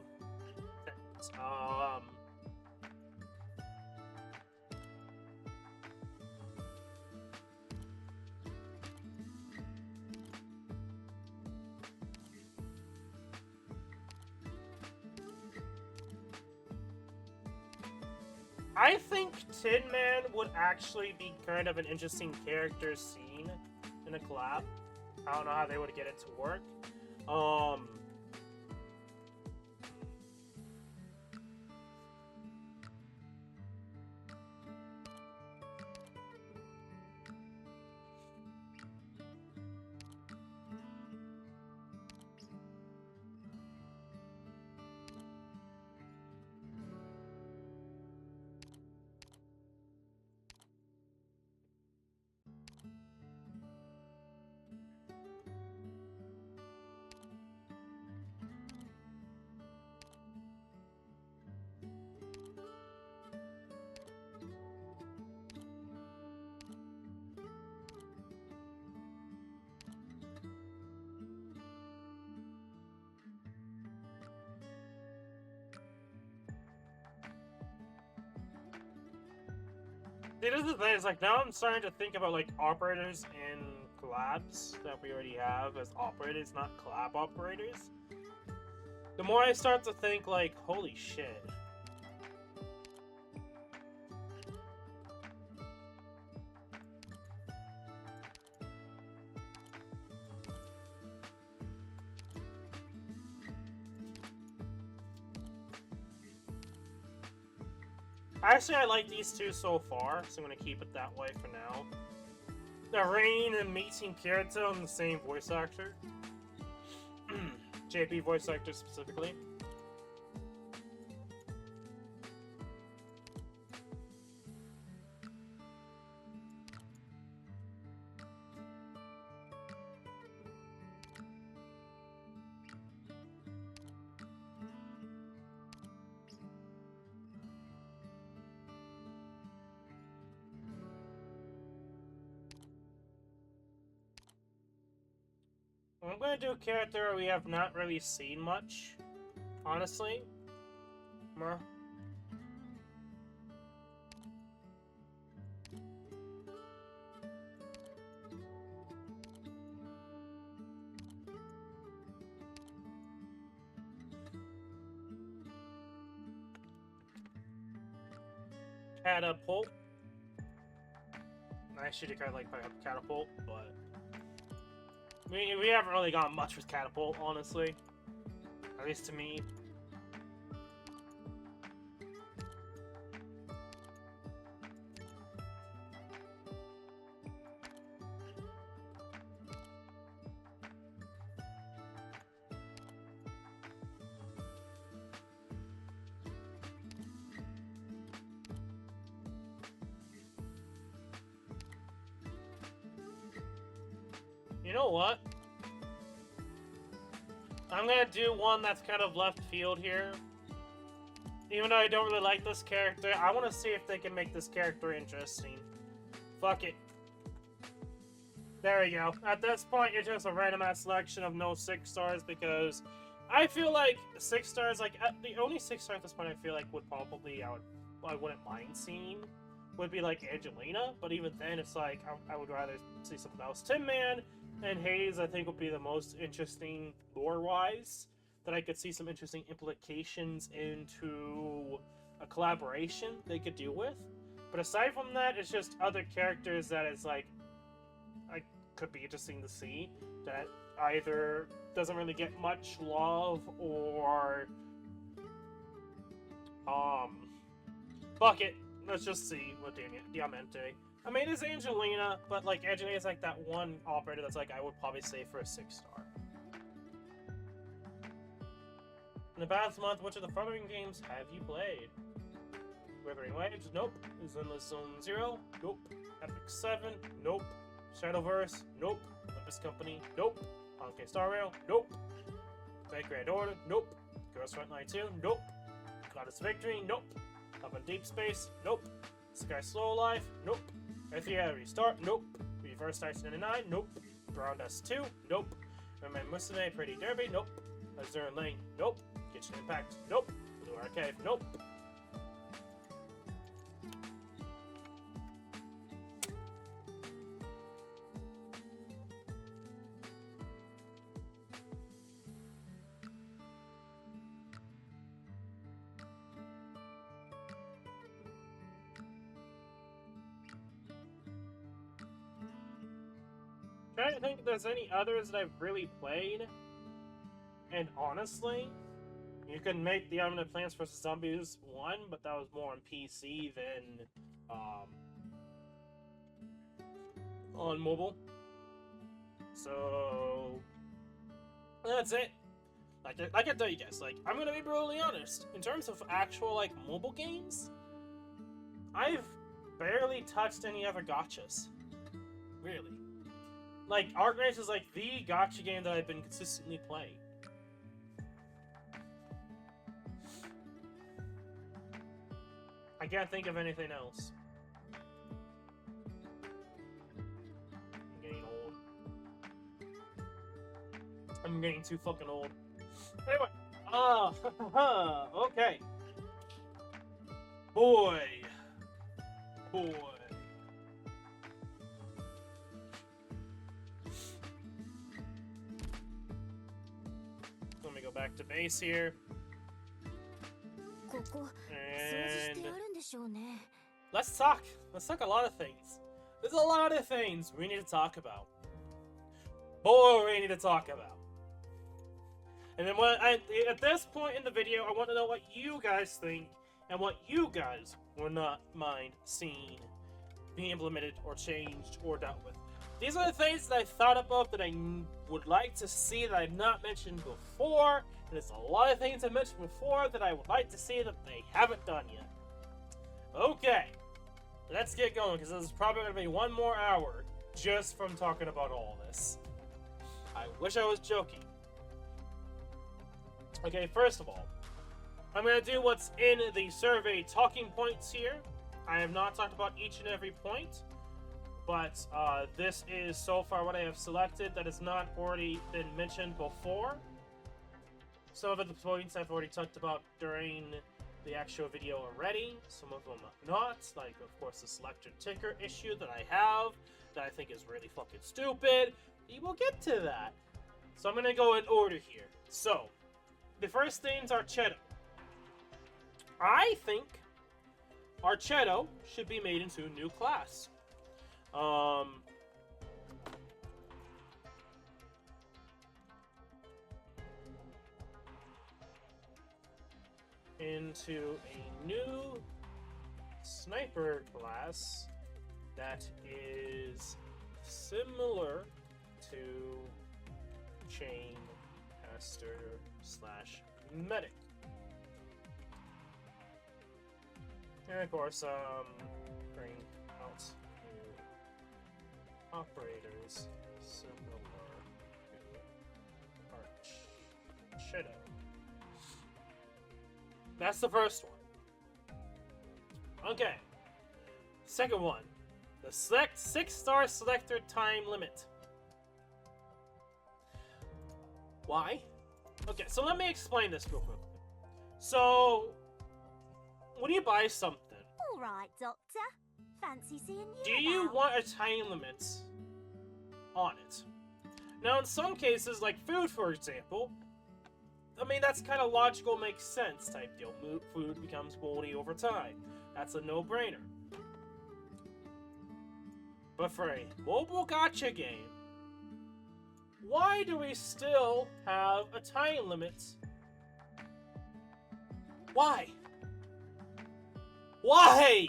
things. I think Tin Man would actually be kind of an interesting character scene in a collab. I don't know how they would get it to work. See, this is the thing, it's like, now I'm starting to think about, like, operators in collabs that we already have as operators, not collab operators. The more I start to think, like, holy shit. Actually, I like these 2 so far, so I'm gonna keep it that way for now. The Rain and meeting Kirito and the same voice actor. JP voice actor specifically. I'm gonna do a character we have not really seen much, honestly. Catapult. I should have kind of like Catapult, but we haven't really gotten much with Catapult, honestly. At least to me. You know what? I'm gonna do one that's kind of left field here. Even though I don't really like this character, I want to see if they can make this character interesting. Fuck it. There we go. At this point, it's just a random ass selection of no 6 stars because I feel like 6 stars, like the only 6 stars at this point I feel like would probably I wouldn't mind seeing would be like Angelina, but even then it's like I would rather see something else. Tin Man and Hayes I think would be the most interesting lore-wise, that I could see some interesting implications into a collaboration they could deal with. But aside from that, it's just other characters that is like could be interesting to see that either doesn't really get much love or Fuck it. Let's just see what Diamante. I mean, it's Angelina, but like Angelina is like that one operator that's like I would probably say for a 6-star. In the past month, which of the following games have you played? Withering Waves? Nope. Zenless Zone 0? Nope. Epic 7? Nope. Shadowverse? Nope. Olympus Company? Nope. Honkai Star Rail? Nope. Fake Grand Order? Nope. Ghost Frontline 2? Nope. Goddess Victory? Nope. Up in Deep Space? Nope. Sky Slow Life? Nope. F3 Restart? Nope. Reverse Dice 99? Nope. Brown Dust 2? Nope. Remain Musume Pretty Derby? Nope. Azure Lane? Nope. Kitchen Impact? Nope. Blue Archive? Nope. Trying to think if there's any others that I've really played. And honestly, you can make the Unlimited Plants vs. Zombies 1, but that was more on PC than on mobile. So that's it. Like I can tell you guys, like I'm gonna be brutally honest. In terms of actual like mobile games, I've barely touched any other gotchas. Really. Like Arknights is like the gotcha game that I've been consistently playing. I can't think of anything else. I'm getting old. I'm getting too fucking old. Anyway, okay. Boy. Let me go back to base here. And let's talk. Let's talk a lot of things. There's a lot of things we need to talk about. Boy, we need to talk about. And then at this point in the video, I want to know what you guys think and what you guys would not mind seeing being implemented or changed or dealt with. These are the things that I thought about that I would like to see that I've not mentioned before. And there's a lot of things I mentioned before that I would like to see that they haven't done yet. Okay, let's get going because this is probably going to be one more hour just from talking about all this. I wish I was joking. Okay, first of all, I'm going to do what's in the survey talking points here. I have not talked about each and every point, but this is so far what I have selected that has not already been mentioned before. Some of the points I've already talked about during the actual video already, some of them not, like of course the selector ticker issue that I have, that I think is really fucking stupid. We will get to that. So I'm going to go in order here. So, the first things are Archetto. I think Archetto should be made into a new class. Into a new sniper class that is similar to Chain Caster / Medic. And of course, bring out new operators similar to Archetto. That's the first one. Okay. Second one. The select 6-star selector time limit. Why? Okay, so let me explain this real quickly. So, when you buy something, Alright, Doctor. Fancy seeing you do you about? want a time limit on it? Now, in some cases, like food, for example, I mean, that's kind of logical, makes sense type deal. Food becomes moldy over time. That's a no-brainer. But for a mobile gacha game, why do we still have a time limit? Why? Why?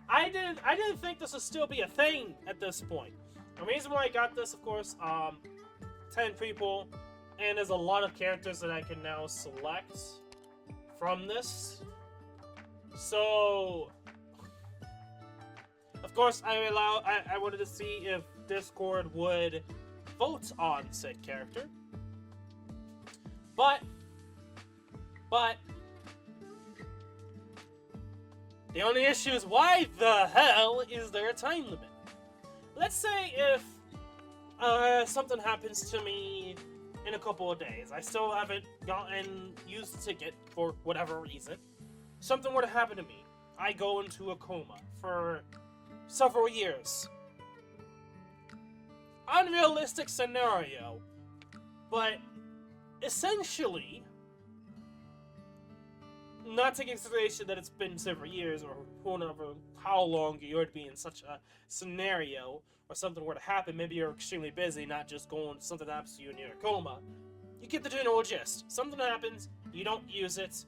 I didn't think this would still be a thing at this point. The reason why I got this, of course, 10 people, and there's a lot of characters that I can now select from this. So, of course, I wanted to see if Discord would vote on said character. But the only issue is, why the hell is there a time limit? Let's say if something happens to me in a couple of days. I still haven't used the ticket for whatever reason. Something were to happen to me. I go into a coma for several years. Unrealistic scenario, but essentially, not taking consideration that it's been several years or whatever, how long you would be in such a scenario, or something were to happen, maybe you're extremely busy, not just something happens to you and you're in a coma. You get the general gist. Something happens, you don't use it,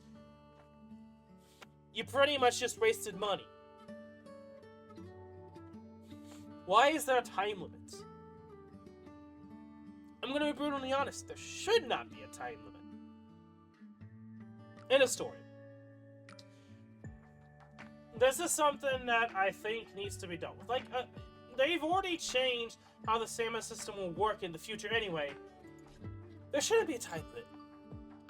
you pretty much just wasted money. Why is there a time limit? I'm gonna be brutally honest, there should not be a time limit in a story. This is something that I think needs to be dealt with. Like, they've already changed how the salmon system will work in the future anyway. There shouldn't be a time limit.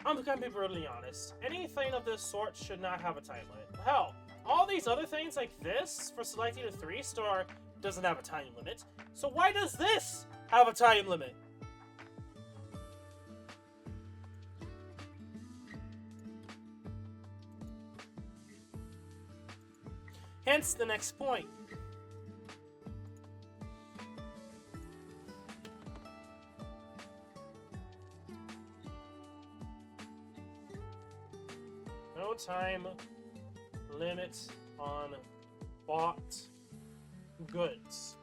I'm gonna be brutally honest. Anything of this sort should not have a time limit. Hell, all these other things like this, for selecting a 3-star, doesn't have a time limit. So why does this have a time limit? Hence the next point. No time limit on bought goods.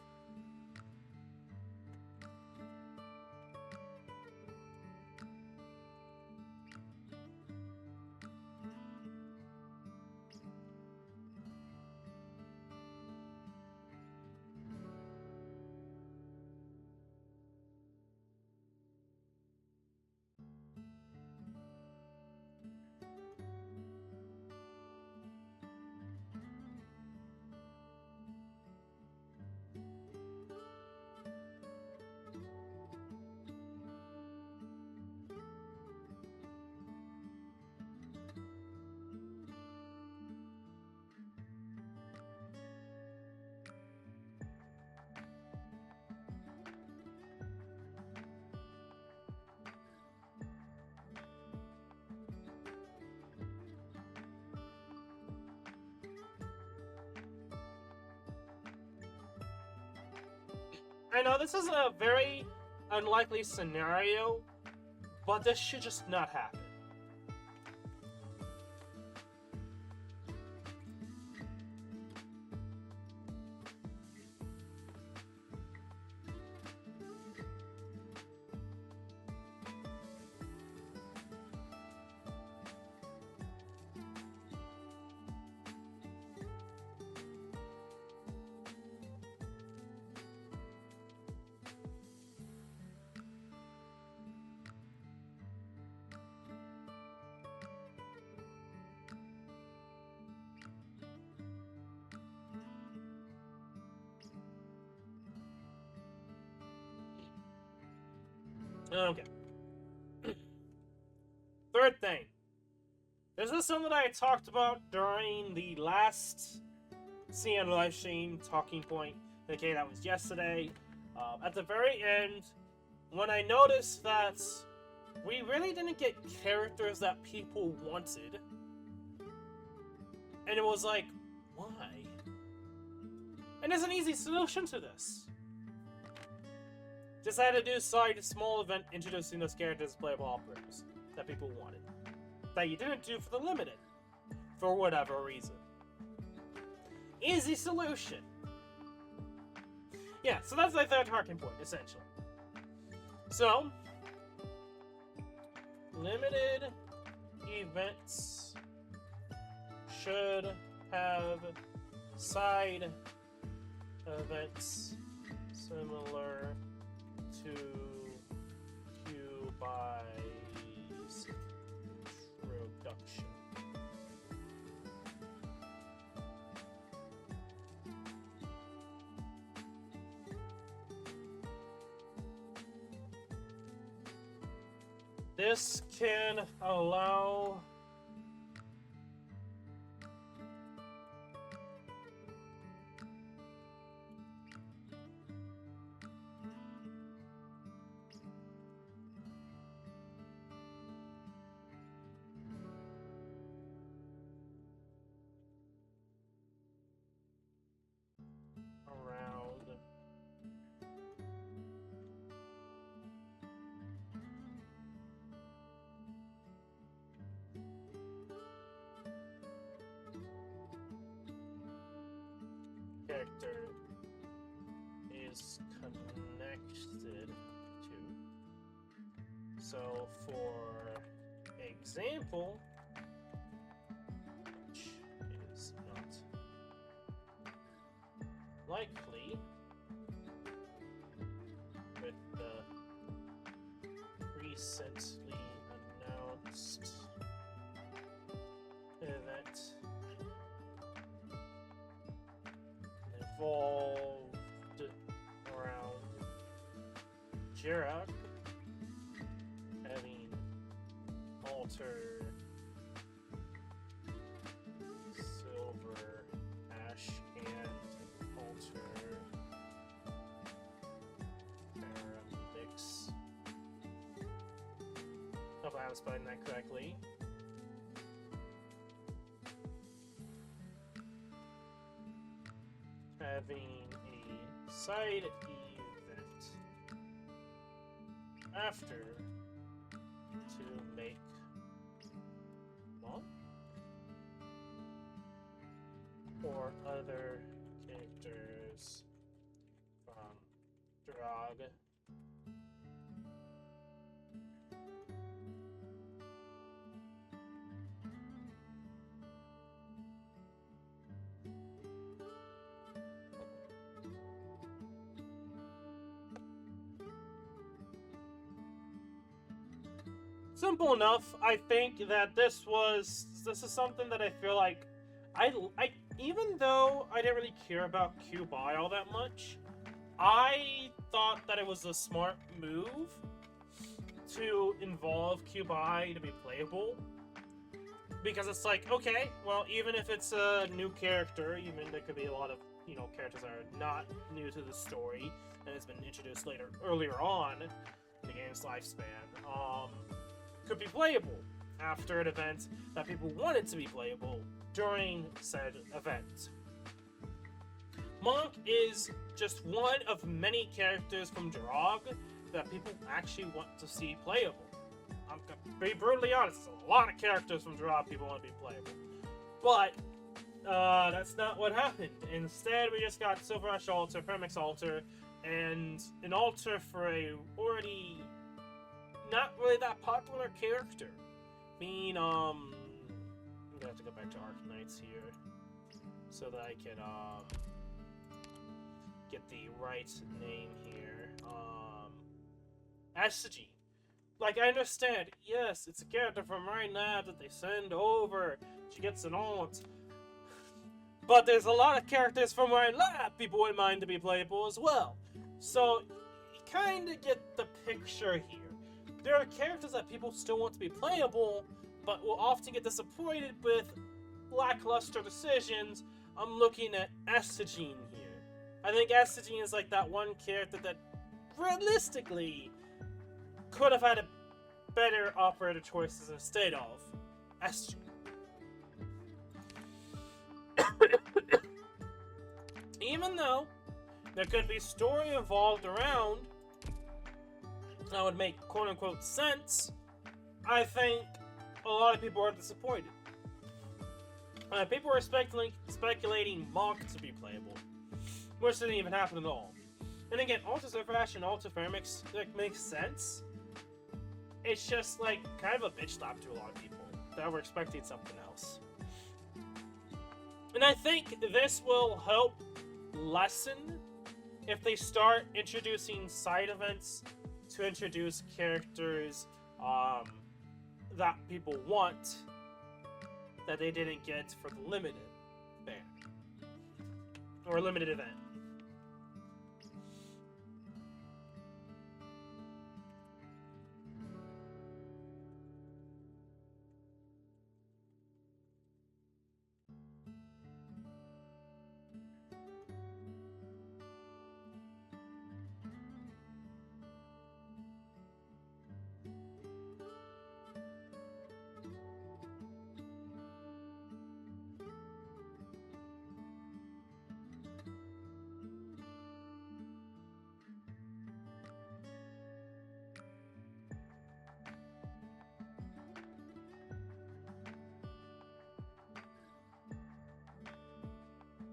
I know this is a very unlikely scenario, but this should just not happen. Okay. Third thing. This is something I talked about during the last CN live stream talking point. Okay, that was yesterday. At the very end, when I noticed that we really didn't get characters that people wanted, and it was like, why? And there's an easy solution to this. Decided to do a small event introducing those characters as playable operators that people wanted. That you didn't do for the limited. For whatever reason. Easy solution. Yeah, so that's like their talking point, essentially. So, limited events should have side events similar to Kyubai's introduction. This can allow around character is connected to. So, for example, which is not likely with the recently announced event involved around Jirak having alter silver ash and alter paramedics. Hope I'm spelling that correctly. Having a side event after to make Monk or other characters from Drog. Simple enough. I think that this is something that I feel like I even though I didn't really care about Kyubai all that much, I thought that it was a smart move to involve Kyubai to be playable. Because it's like, okay, well, even if it's a new character, even there could be a lot of, characters that are not new to the story, and it's been introduced earlier on in the game's lifespan, could be playable after an event that people wanted to be playable during said event. Monk is just one of many characters from Drog that people actually want to see playable. I'm gonna be brutally honest, there's a lot of characters from Drog people want to be playable. But, that's not what happened. Instead, we just got Silver Ash Altar, Permix Altar, and an altar for a already not really that popular character. I'm gonna have to go back to Arknights here so that I can get the right name here. Assaji. Like, I understand, yes, it's a character from Marine Lab that they send over. She gets an alt. But there's a lot of characters from Marine Lab people wouldn't mind to be playable as well. So, you kind of get the picture here. There are characters that people still want to be playable, but will often get disappointed with lackluster decisions. I'm looking at Assaji here. I think Assaji is like that one character that realistically could have had a better operator choices instead of Assaji. Even though there could be story involved around that would make quote-unquote sense, I think a lot of people are disappointed. People were speculating Monk to be playable, which didn't even happen at all. And again, Alta Silverash and Alta Fermix makes sense. It's just like kind of a bitch slap to a lot of people that were expecting something else. And I think this will help lessen if they start introducing side events to introduce characters that people want that they didn't get for the limited ban or limited event.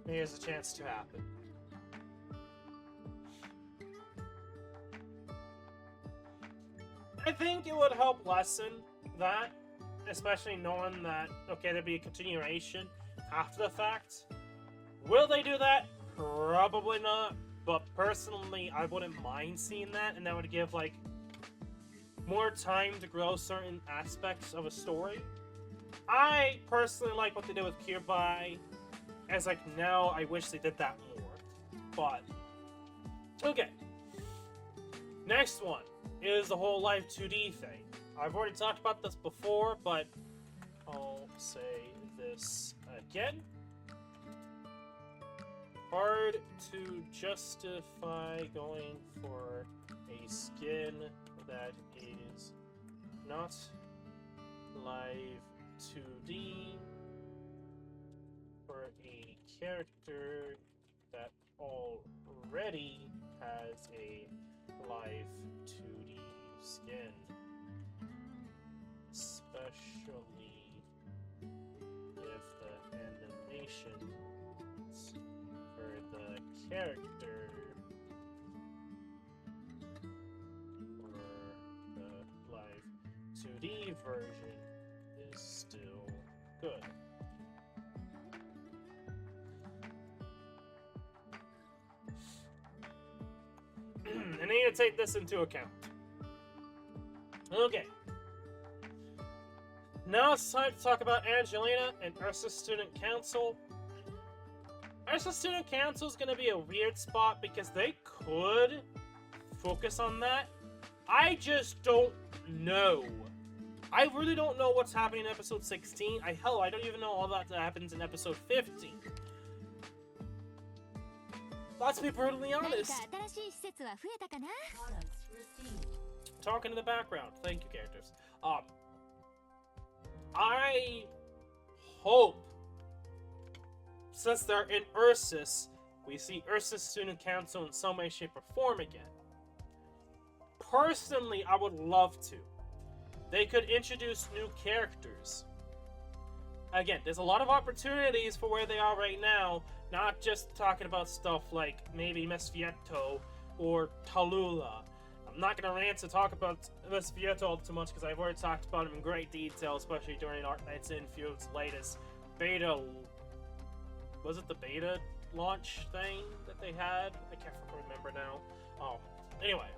Here's a chance to happen. I think it would help lessen that, especially knowing that, okay, there'd be a continuation after the fact. Will they do that? Probably not, but personally, I wouldn't mind seeing that, and that would give, like, more time to grow certain aspects of a story. I personally like what they did with Kirby. As like now, I wish they did that more. But okay. Next one is the whole live 2D thing. I've already talked about this before, but I'll say this again. Hard to justify going for a skin that is not live 2D for a character that already has a live 2D skin, especially if the animations for the character for the live 2D version is still good. And I need to take this into account. Okay. Now it's time to talk about Angelina and Ursa Student Council. Ursa Student Council is going to be a weird spot because they could focus on that. I just don't know. I really don't know what's happening in episode 16. I don't even know all that happens in episode 15. Let's be brutally honest. Talking in the background. Thank you, characters. I hope, since they're in Ursus, we see Ursus Student Council in some way, shape, or form again. Personally, I would love to. They could introduce new characters. Again, there's a lot of opportunities for where they are right now. Not just talking about stuff like maybe Mesfietto or Tallulah. I'm not going to rant to talk about Mesfietto all too much because I've already talked about him in great detail, especially during Arknights Infield's latest beta. Was it the beta launch thing that they had? I can't remember now. Anyway.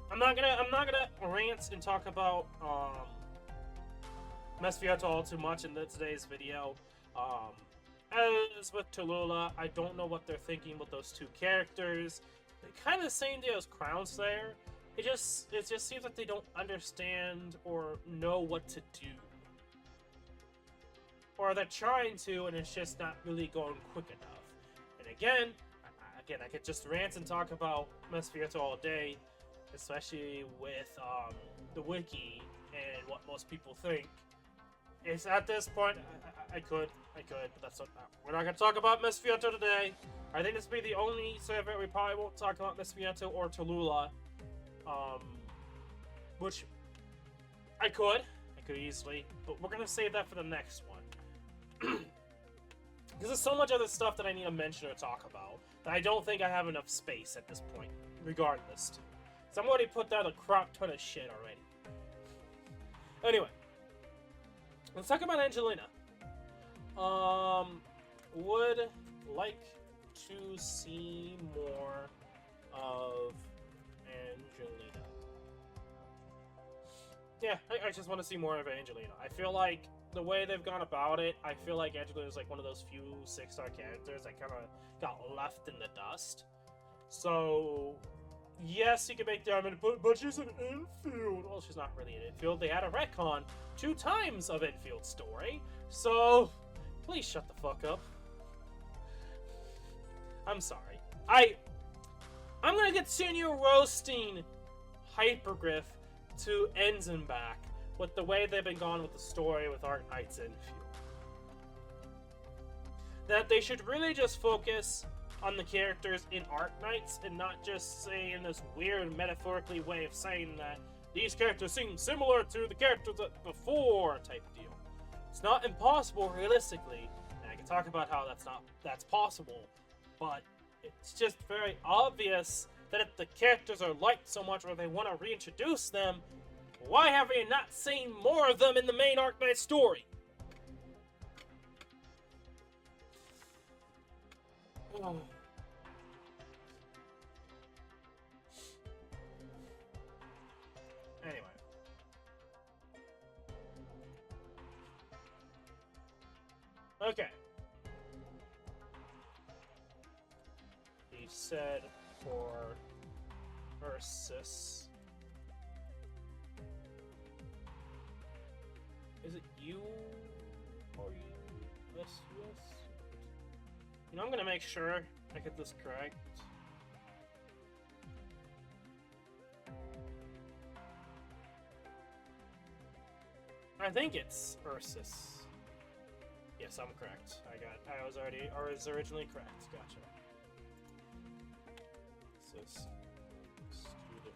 I'm not gonna rant and talk about Mesfietto all too much in today's video. As with Tallulah, I don't know what they're thinking with those two characters. They're kind of the same deal as Crown Slayer. It just seems like they don't understand or know what to do. Or they're trying to, and it's just not really going quick enough. And again, I could just rant and talk about Mesfietto all day, especially with the wiki and what most people think. It's at this point, I could, but that's not. We're not gonna talk about Mesfietto today. I think this will be the only server we probably won't talk about Mesfietto or Tallulah. Which I could easily, but we're gonna save that for the next one. Because there's so much other stuff that I need to mention or talk about that I don't think I have enough space at this point, regardless. Somebody put down a crap ton of shit already. Anyway, let's talk about Angelina. Would like to see more of Angelina. Yeah, I just want to see more of Angelina. I feel like the way they've gone about it, I feel like Angelina is like one of those few 6-star characters that kind of got left in the dust. So, yes, you can make Diamond, but she's an infield. Well, she's not really an infield. They had a retcon 2 times of infield story. So, please shut the fuck up. I'm sorry. I'm gonna continue roasting Hypergriff to ends and back with the way they've been gone with the story with Arknights infield. That they should really just focus on the characters in Arknights and not just say in this weird metaphorically way of saying that these characters seem similar to the characters before type deal. It's not impossible realistically, and I can talk about how that's possible, but it's just very obvious that if the characters are liked so much or they want to reintroduce them, why have we not seen more of them in the main Arknight story? Oh. Anyway. Okay. He said for Ursus. Is it you or you? Yes. You know, I'm gonna make sure I get this correct. I think it's Ursus. Yes, I'm correct. I was originally correct. Gotcha. Ursus student.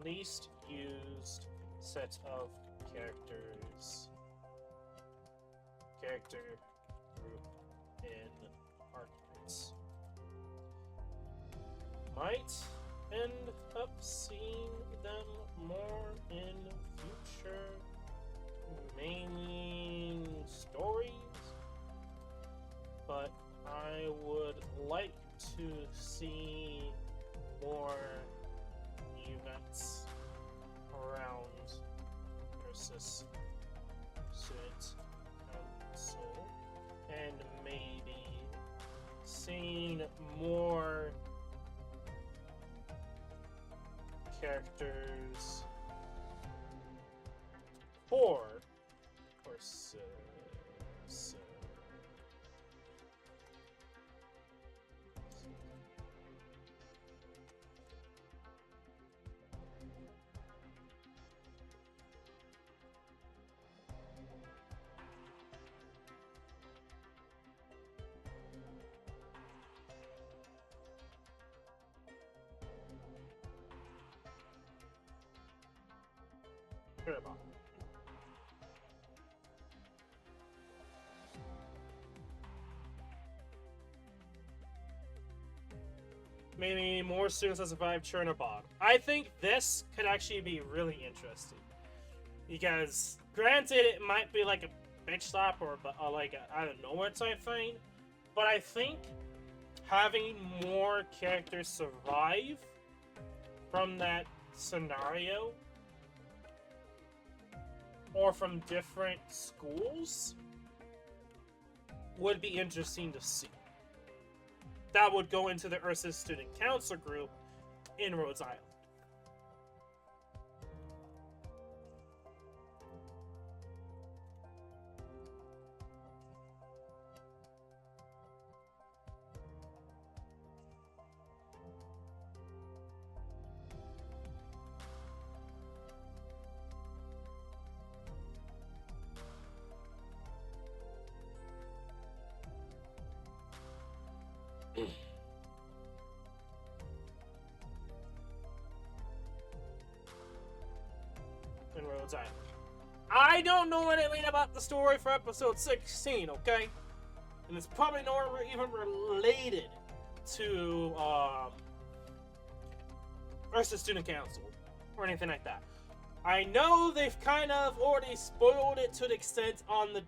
Least used set of characters. Character group in Arknights. Might end up seeing them more in future main stories, but I would like to see more events around Ursus Student Council, and maybe seeing more characters for Ursus. Maybe more students that survive Chernobog. I think this could actually be really interesting. Because, granted, it might be like a bitch slap or like a out of nowhere type thing, but I think having more characters survive from that scenario or from different schools would be interesting to see. That would go into the Ursus Student Council group in Rhode Island. In Rhode Island. I don't know anything about the story for episode 16, okay? And it's probably not even related to Ursa Student Council or anything like that. I know they've kind of already spoiled it to the extent on the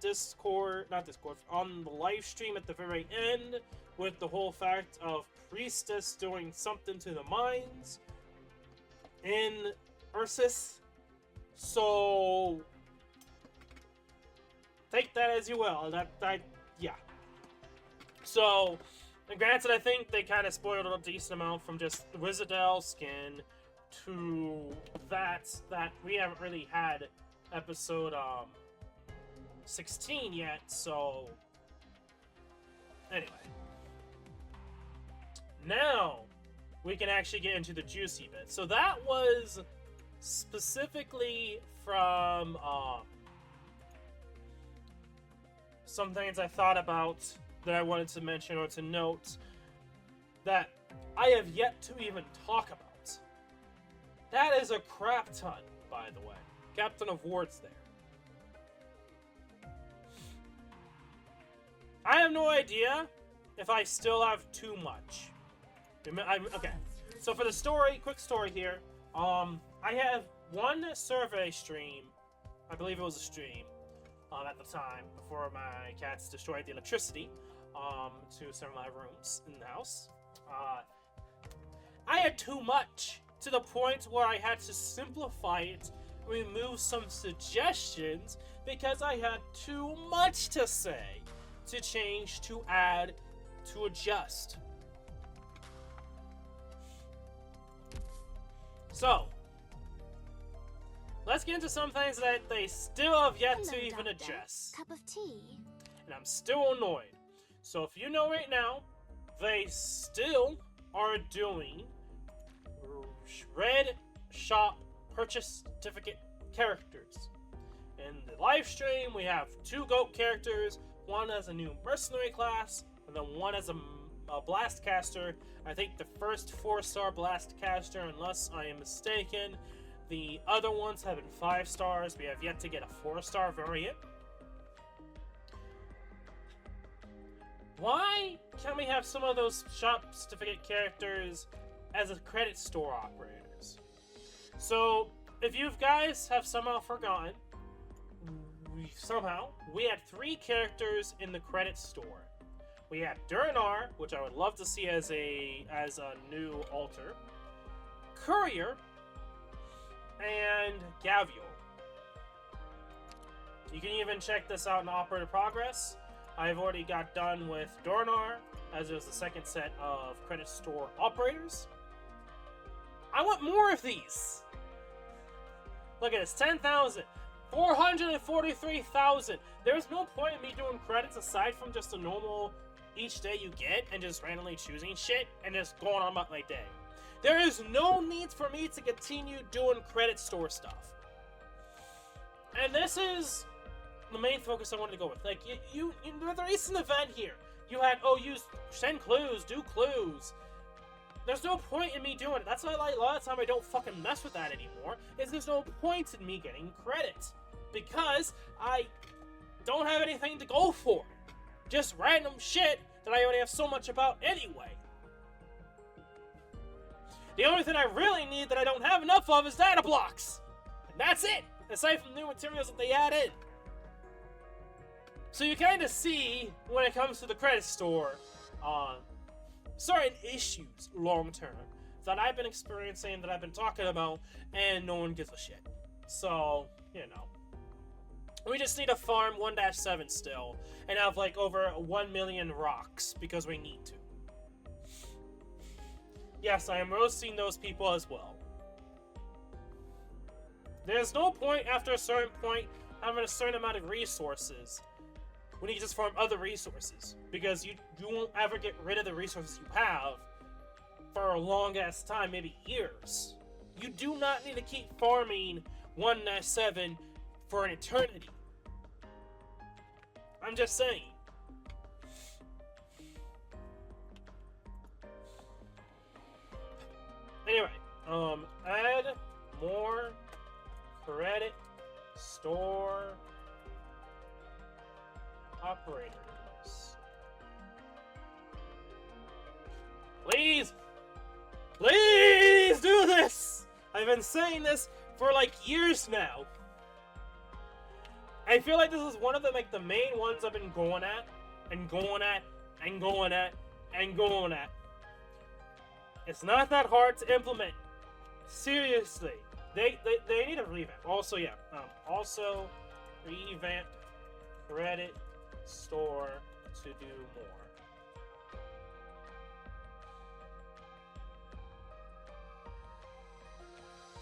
on the live stream at the very end with the whole fact of Priestess doing something to the mines in Ursus. So take that as you will. Yeah. So, and granted, I think they kind of spoiled it a decent amount from just Wizardell skin to that we haven't really had episode 16 yet. So anyway, now we can actually get into the juicy bit. So that was specifically from some things I thought about that I wanted to mention or to note that I have yet to even talk about. That is a crap ton, by the way. Captain of Wards there. I have no idea if I still have too much. Okay, so for the story, quick story here. I have one survey stream. I believe it was a stream at the time before my cats destroyed the electricity to some of my rooms in the house. I had too much to the point where I had to simplify it, remove some suggestions because I had too much to say, to change, to add, to adjust. So, let's get into some things that they still have yet to even address. Cup of tea. And I'm still annoyed. So if you know right now, they still are doing Red Shop Purchase Certificate characters. In the live stream, we have 2 GOAT characters, one as a new mercenary class, and then one as a blast caster. I think the first 4-star blast caster, unless I am mistaken. The other ones have been 5 stars. We have yet to get a 4-star variant. Why can't we have some of those shop certificate characters as a credit store operators? So, if you guys have somehow forgotten, we had 3 characters in the credit store. We had Durnar, which I would love to see as a new alter, Courier, and Gavial. You can even check this out in Operator Progress. I've already got done with Dornar, as it was the second set of credit store operators. I want more of these! Look at this, 10,000, 443,000. There's no point in me doing credits aside from just a normal each day you get and just randomly choosing shit and just going on about my day. There is no need for me to continue doing credit store stuff. And this is the main focus I wanted to go with. Like, you the recent event here, you had, send clues, do clues. There's no point in me doing it. That's why a lot of the time I don't fucking mess with that anymore, is there's no point in me getting credit. Because I don't have anything to go for. Just random shit that I already have so much about anyway. The only thing I really need that I don't have enough of is data blocks. And that's it, aside from new materials that they add in. So you kind of see, when it comes to the credit store, certain issues long-term that I've been experiencing, that I've been talking about, and no one gives a shit. So, you know. We just need to farm 1-7 still, and have like over 1 million rocks, because we need to. Yes, I am roasting those people as well. There's no point after a certain point having a certain amount of resources when you can just farm other resources, because you won't ever get rid of the resources you have for a long ass time, maybe years. You do not need to keep farming 1-7 for an eternity. I'm just saying. Anyway, add more credit store operators. Please! Please do this! I've been saying this for like years now. I feel like this is one of the main ones I've been going at, and going at, and going at, and going at. It's not that hard to implement. Seriously, they need a revamp. Also, yeah, also revamp credit store to do more.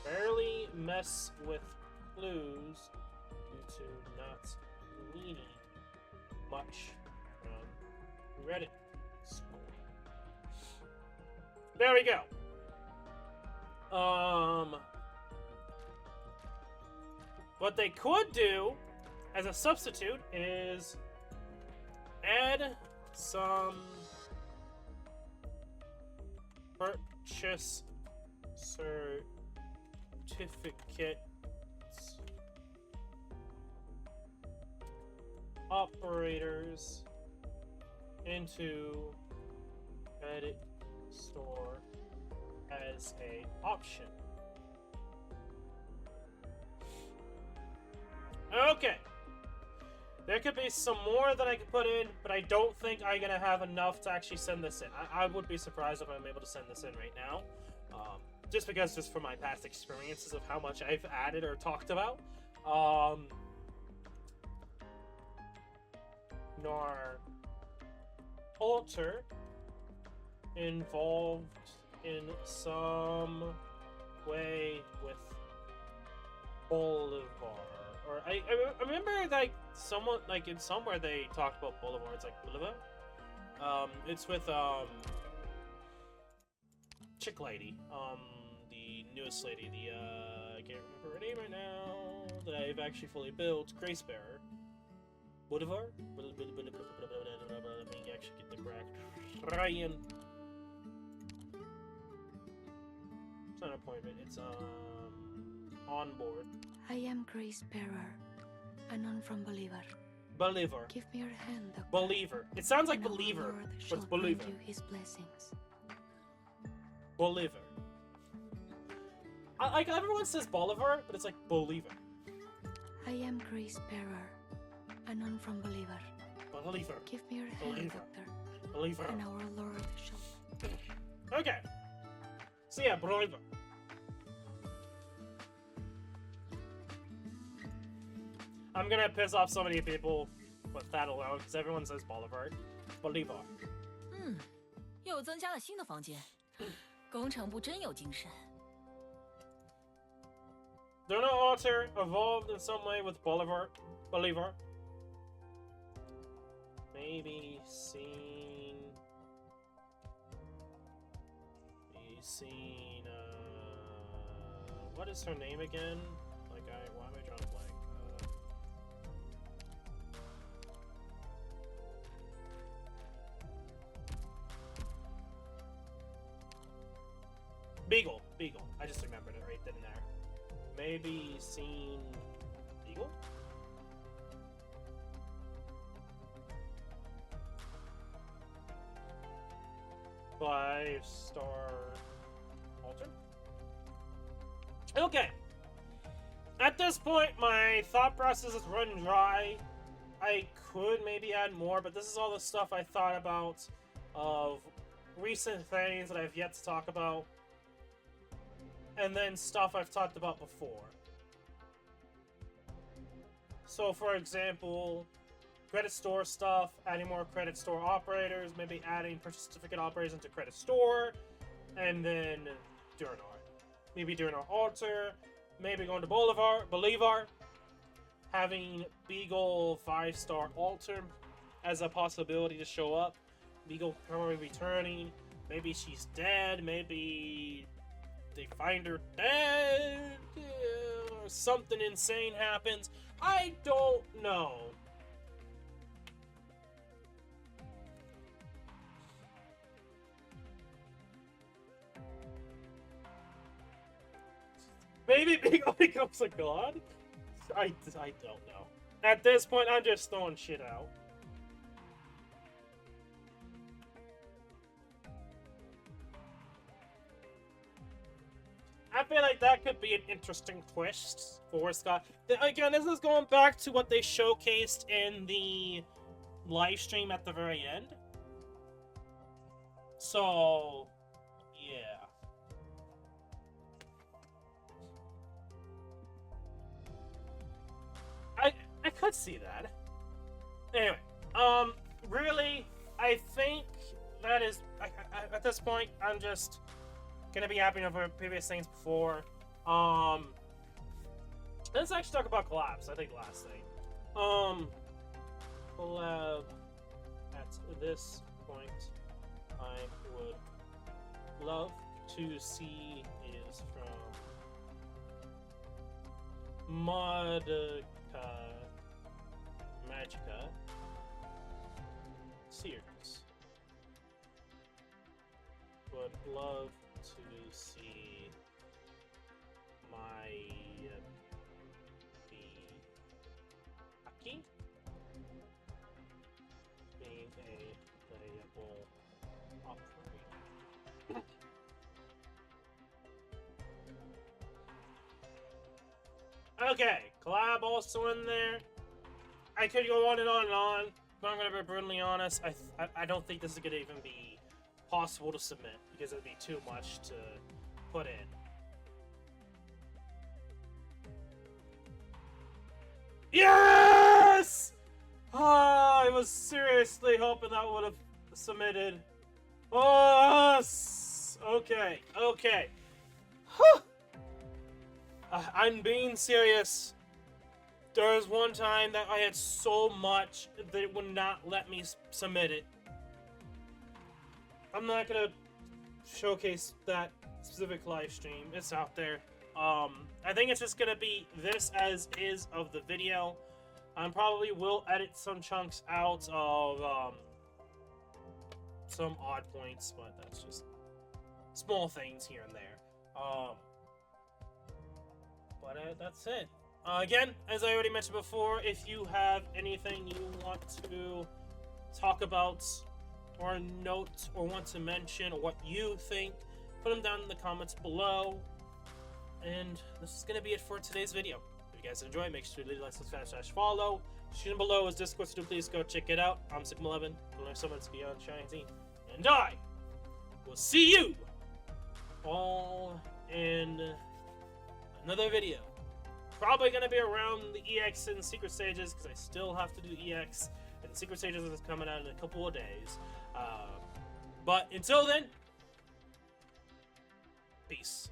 Barely mess with clues due to not needing much from Reddit score. There we go. What they could do as a substitute is add some purchase certificates operators into Reddit store as a option. Okay. There could be some more that I could put in, but I don't think I'm gonna have enough to actually send this in. I would be surprised if I'm able to send this in right now. Just because, just from my past experiences of how much I've added or talked about. Nor alter involved in some way with Bolivar. Or I remember like someone like in somewhere they talked about Bolivar. It's like Bolivar. It's with chick lady. The newest lady. The I can't remember her name right now. That I've actually fully built. Grace Bearer. Bolivar. Let me actually get the correct. Ryan. It's not an appointment. It's on board. I am Grace Bearer, a nun from Bolivar. Bolivar. Give me your hand, Doctor. Believer. It sounds like And our believer, Lord but shall it's believer. grant you his blessings. Bolivar. Like everyone says Bolivar, but it's like believer. I am Grace Bearer, a nun from Bolivar. Believer. Give me your hand, Believer. Doctor. Believer. And our Lord shall... Okay. So yeah, believer. I'm gonna piss off so many people with that alone, because everyone says Bolivar. Bolivar. 又增加了新的房间，工程部真有精神。 Donut altar evolved in some way with Bolivar. Bolivar. Maybe seen. What is her name again? Like, why am I drawing a blank? Beagle. I just remembered it right then and there. Maybe seen Beagle? Five-star altar? Okay. At this point, my thought process is run dry. I could maybe add more, but this is all the stuff I thought about of recent things that I've yet to talk about. And then stuff I've talked about before. So, for example, credit store stuff, adding more credit store operators, maybe adding purchase certificate operators into credit store, and then doing art. Maybe doing our altar, maybe going to Bolivar, having Beagle 5-star altar as a possibility to show up. Beagle probably returning. Maybe she's dead. Maybe they find her dead, or something insane happens. I don't know. Maybe Beagle becomes a god? I don't know. At this point, I'm just throwing shit out. At feel like that could be an interesting twist for Scott. Again, this is going back to what they showcased in the live stream at the very end. So, yeah. I could see that. Anyway, really, I think that is at this point I'm just gonna be happy over previous things before. Let's actually talk about collabs. I think the last thing. Collab at this point I would love to see is from Magica Sears. Would love to see my Aki being a playable operator. Okay, collab also in there. I could go on and on and on, but I'm gonna be brutally honest. I don't think this is gonna even be possible to submit because it'd be too much to put in. Yes! I was seriously hoping that would have submitted. Oh, okay, okay. Whew. I'm being serious. There was one time that I had so much that it would not let me submit it. I'm not gonna showcase that specific live stream. It's out there. I think it's just gonna be this as is of the video. I probably will edit some chunks out of some odd points, but that's just small things here and there. But that's it. Again, as I already mentioned before, if you have anything you want to talk about or note or want to mention or what you think, put them down in the comments below. And this is going to be it for today's video. If you guys enjoy, make sure to leave a like, subscribe, follow. Description below is Discord, so please go check it out. I'm Sigma11, learn someone's beyond Shining, and I will see you all in another video. Probably going to be around the EX and Secret Stages, because I still have to do EX, and Secret Stages is coming out in a couple of days. But until then, peace.